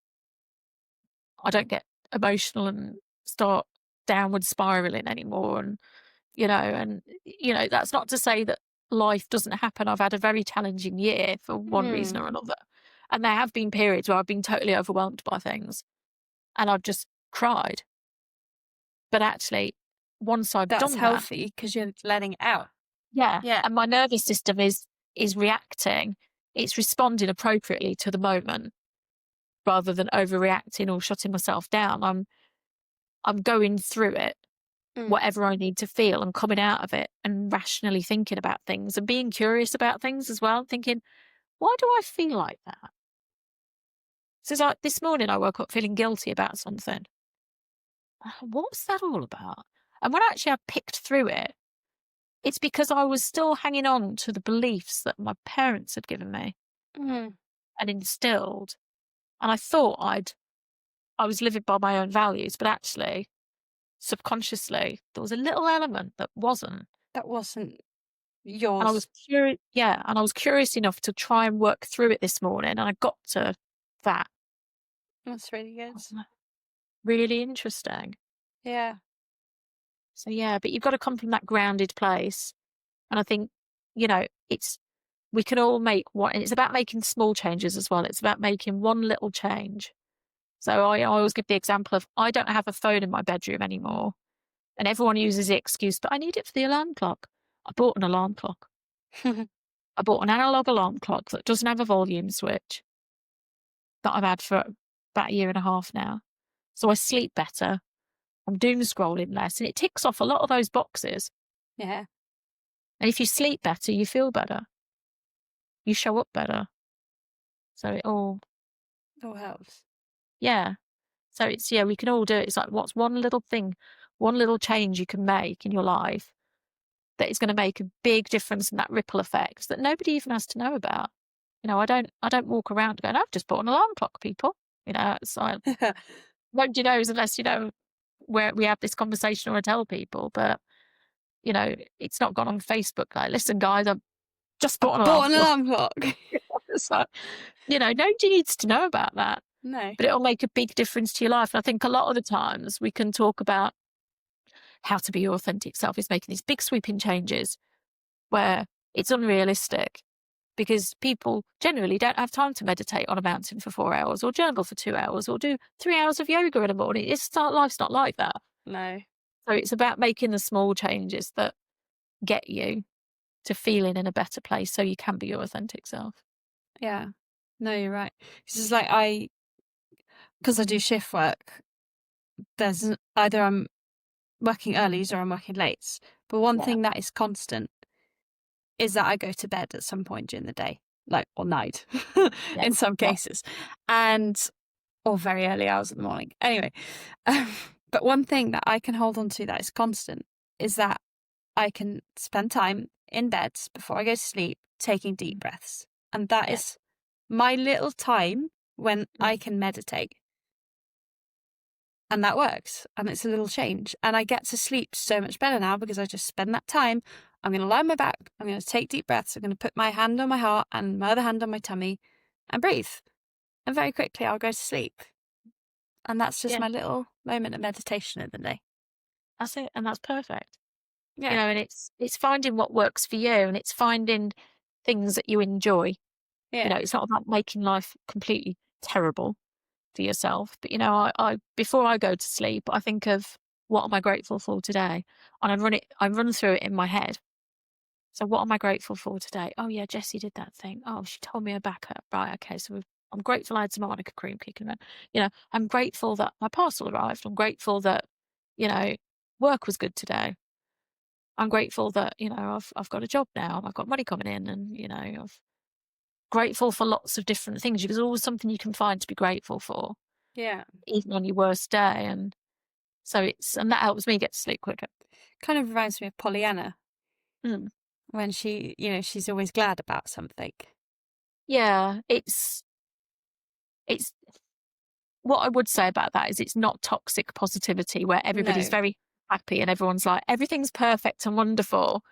I don't get emotional and start downward spiraling anymore. And that's not to say that life doesn't happen. I've had a very challenging year for one reason or another. And there have been periods where I've been totally overwhelmed by things and I've just cried. But actually, once I've That's done that, healthy because you're letting it out. yeah, Yeah. and my nervous system is reacting. It's responding appropriately to the moment rather than overreacting or shutting myself down. I'm going through it, whatever I need to feel, and coming out of it and rationally thinking about things and being curious about things as well, thinking, why do I feel like that? So it's like this morning I woke up feeling guilty about something. What's that all about? And when actually I picked through it, it's because I was still hanging on to the beliefs that my parents had given me and instilled. And I thought I was living by my own values, but actually, subconsciously, there was a little element that wasn't. That wasn't And I yours. was curious, yeah, and I was curious enough to try and work through it this morning, and I got to that. That's really good. Really interesting. Yeah. So yeah, but you've got to come from that grounded place. And I think, we can all make one, and it's about making small changes as well. It's about making one little change. So I always give the example of, I don't have a phone in my bedroom anymore. And everyone uses the excuse, but I need it for the alarm clock. I bought an alarm clock. I bought an analog alarm clock that doesn't have a volume switch that I've had for about a year and a half now. So I sleep better. I'm doom scrolling less, and it ticks off a lot of those boxes. Yeah. And if you sleep better, you feel better. You show up better. So it all helps. Yeah. So we can all do it. It's like, what's one little thing, one little change you can make in your life that is going to make a big difference in that ripple effect that nobody even has to know about. I don't walk around going, I've just bought an alarm clock, people. It's like, won't you know unless where we have this conversation or I tell people, but it's not gone on Facebook like, listen guys, I've just bought an alarm clock. Alarm clock. It's like, nobody needs to know about that. No. But it'll make a big difference to your life. And I think a lot of the times we can talk about how to be your authentic self is making these big sweeping changes where it's unrealistic because people generally don't have time to meditate on a mountain for 4 hours or journal for 2 hours or do 3 hours of yoga in the morning. Life's not like that. No. So it's about making the small changes that get you to feeling in a better place so you can be your authentic self. Yeah. No, you're right. It's like because I do shift work, there's either I'm working earlys or I'm working late. But one thing that is constant is that I go to bed at some point during the day, or night in some cases, or very early hours of the morning. Anyway, but one thing that I can hold on to that is constant is that I can spend time in bed before I go to sleep taking deep breaths. And that is my little time when I can meditate. And that works. And it's a little change. And I get to sleep so much better now because I just spend that time. I'm going to lie on my back. I'm going to take deep breaths. I'm going to put my hand on my heart and my other hand on my tummy and breathe. And very quickly I'll go to sleep. And that's just my little moment of meditation in the day. That's it. And that's perfect. Yeah. And it's finding what works for you and it's finding things that you enjoy. Yeah. It's not about making life completely terrible for yourself. But, I before I go to sleep, I think of what am I grateful for today? And I run through it in my head. So what am I grateful for today? Oh yeah, Jessie did that thing. Oh, she told me her back hurt. Right. Okay. So I'm grateful I had some arnica cream kicking around. I'm grateful that my parcel arrived. I'm grateful that, you know, work was good today. I'm grateful that, I've got a job now and I've got money coming in, and, I'm grateful for lots of different things. There's always something you can find to be grateful for, Yeah. even on your worst day. And so and that helps me get to sleep quicker. Kind of reminds me of Pollyanna Mm. when she's always glad about something. Yeah, it's what I would say about that is it's not toxic positivity where everybody's No. very happy and everyone's like, everything's perfect and wonderful.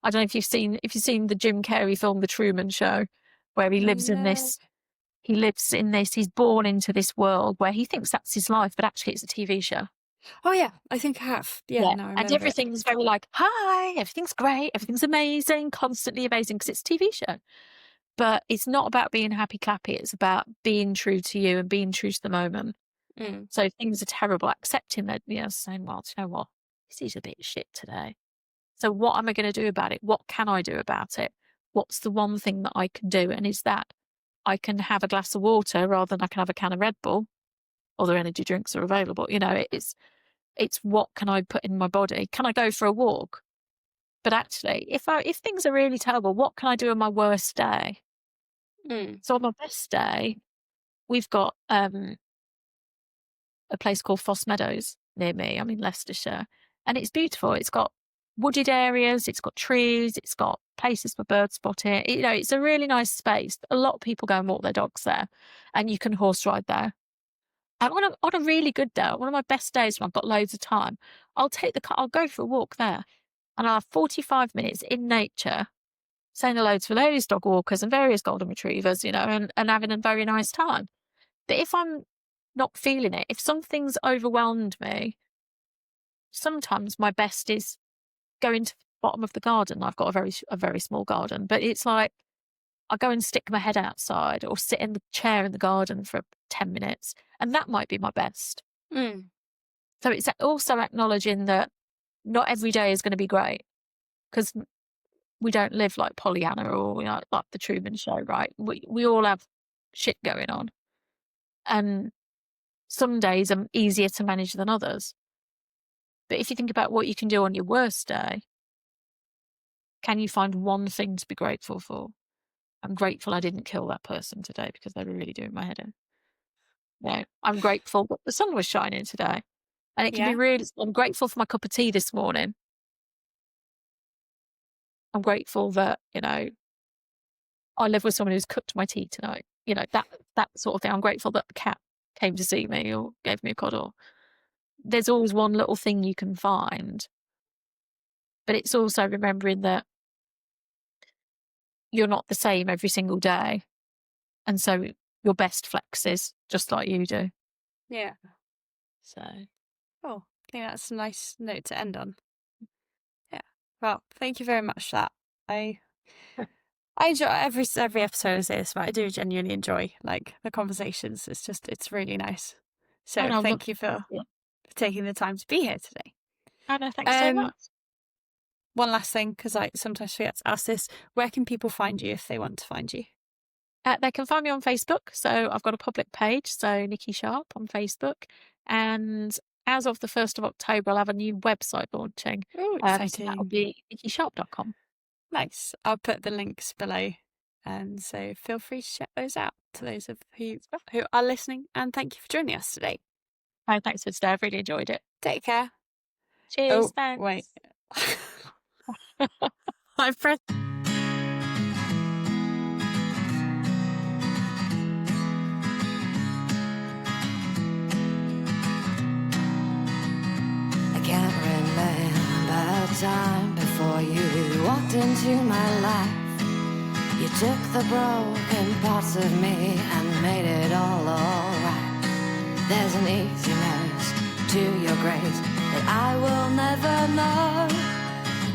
I don't know if you've seen the Jim Carrey film, The Truman Show, where No. he's born into this world where he thinks that's his life, but actually it's a TV show. Oh yeah, I think I have. Yeah, Yeah. no, I And remember it. everything's very like, hi, everything's great, everything's amazing, constantly amazing, because it's a TV show. But it's not about being happy clappy, it's about being true to you and being true to the moment. Mm. So if things are terrible, accepting that, saying, well, do you know what? This is a bit shit today. So what am I going to do about it? What can I do about it? What's the one thing that I can do? And is that I can have a glass of water rather than I can have a can of Red Bull. Other energy drinks are available. It's what can I put in my body? Can I go for a walk? But actually, if things are really terrible, what can I do on my worst day? Mm. So on my best day, we've got a place called Foss Meadows near me. I'm in Leicestershire, and it's beautiful. It's got wooded areas, it's got trees, it's got places for bird spotting. It's a really nice space. A lot of people go and walk their dogs there, and you can horse ride there. And on a really good day, one of my best days when I've got loads of time, I'll take the car, I'll go for a walk there, and I'll have 45 minutes in nature, saying hello to various dog walkers and various golden retrievers, and having a very nice time. But if I'm not feeling it, if something's overwhelmed me, sometimes my best is going to the bottom of the garden. I've got a very small garden, but it's like I go and stick my head outside or sit in the chair in the garden for 10 minutes, and that might be my best. Mm. So it's also acknowledging that not every day is going to be great, because we don't live like Pollyanna or like the Truman Show, right? We all have shit going on, and some days are easier to manage than others. But if you think about what you can do on your worst day, can you find one thing to be grateful for? I'm grateful I didn't kill that person today because they were really doing my head in. No, I'm grateful that the sun was shining today. And it can be Yeah. I'm grateful for my cup of tea this morning. I'm grateful that, I live with someone who's cooked my tea tonight. That sort of thing. I'm grateful that the cat came to see me or gave me a cuddle. There's always one little thing you can find. But it's also remembering that you're not the same every single day. And so your best flexes just like you do. Yeah. So Oh, I think that's a nice note to end on. Yeah. Well, thank you very much for that. I enjoy every episode of this, but I do genuinely enjoy the conversations. It's really nice. So no, look, thank you for taking the time to be here today. no, thanks so much. One last thing, because I sometimes forget to ask this: where can people find you if they want to find you? They can find me on Facebook. So I've got a public page, so Nicky Sharp on Facebook. And as of the 1st of October, I'll have a new website launching. Oh, So exciting. that'll be nickysharp.com. Nice. I'll put the links below. And so feel free to check those out to those of who are listening. And thank you for joining us today. Oh, thanks for today. I've really enjoyed it. Take care. Cheers. Oh, Thanks. wait. I pressed. I can't remember a time before you walked into my life. You took the broken parts of me and made it all alright. There's an easiness to your grace that I will never know.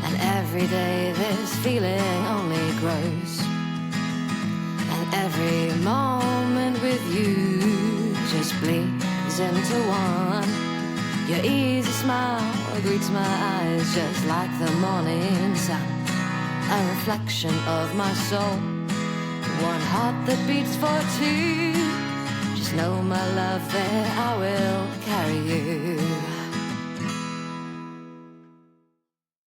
And every day this feeling only grows. And every moment with you just bleeds into one. Your easy smile greets my eyes just like the morning sun. A reflection of my soul one heart that beats for two. Just know, my love, that I will carry you.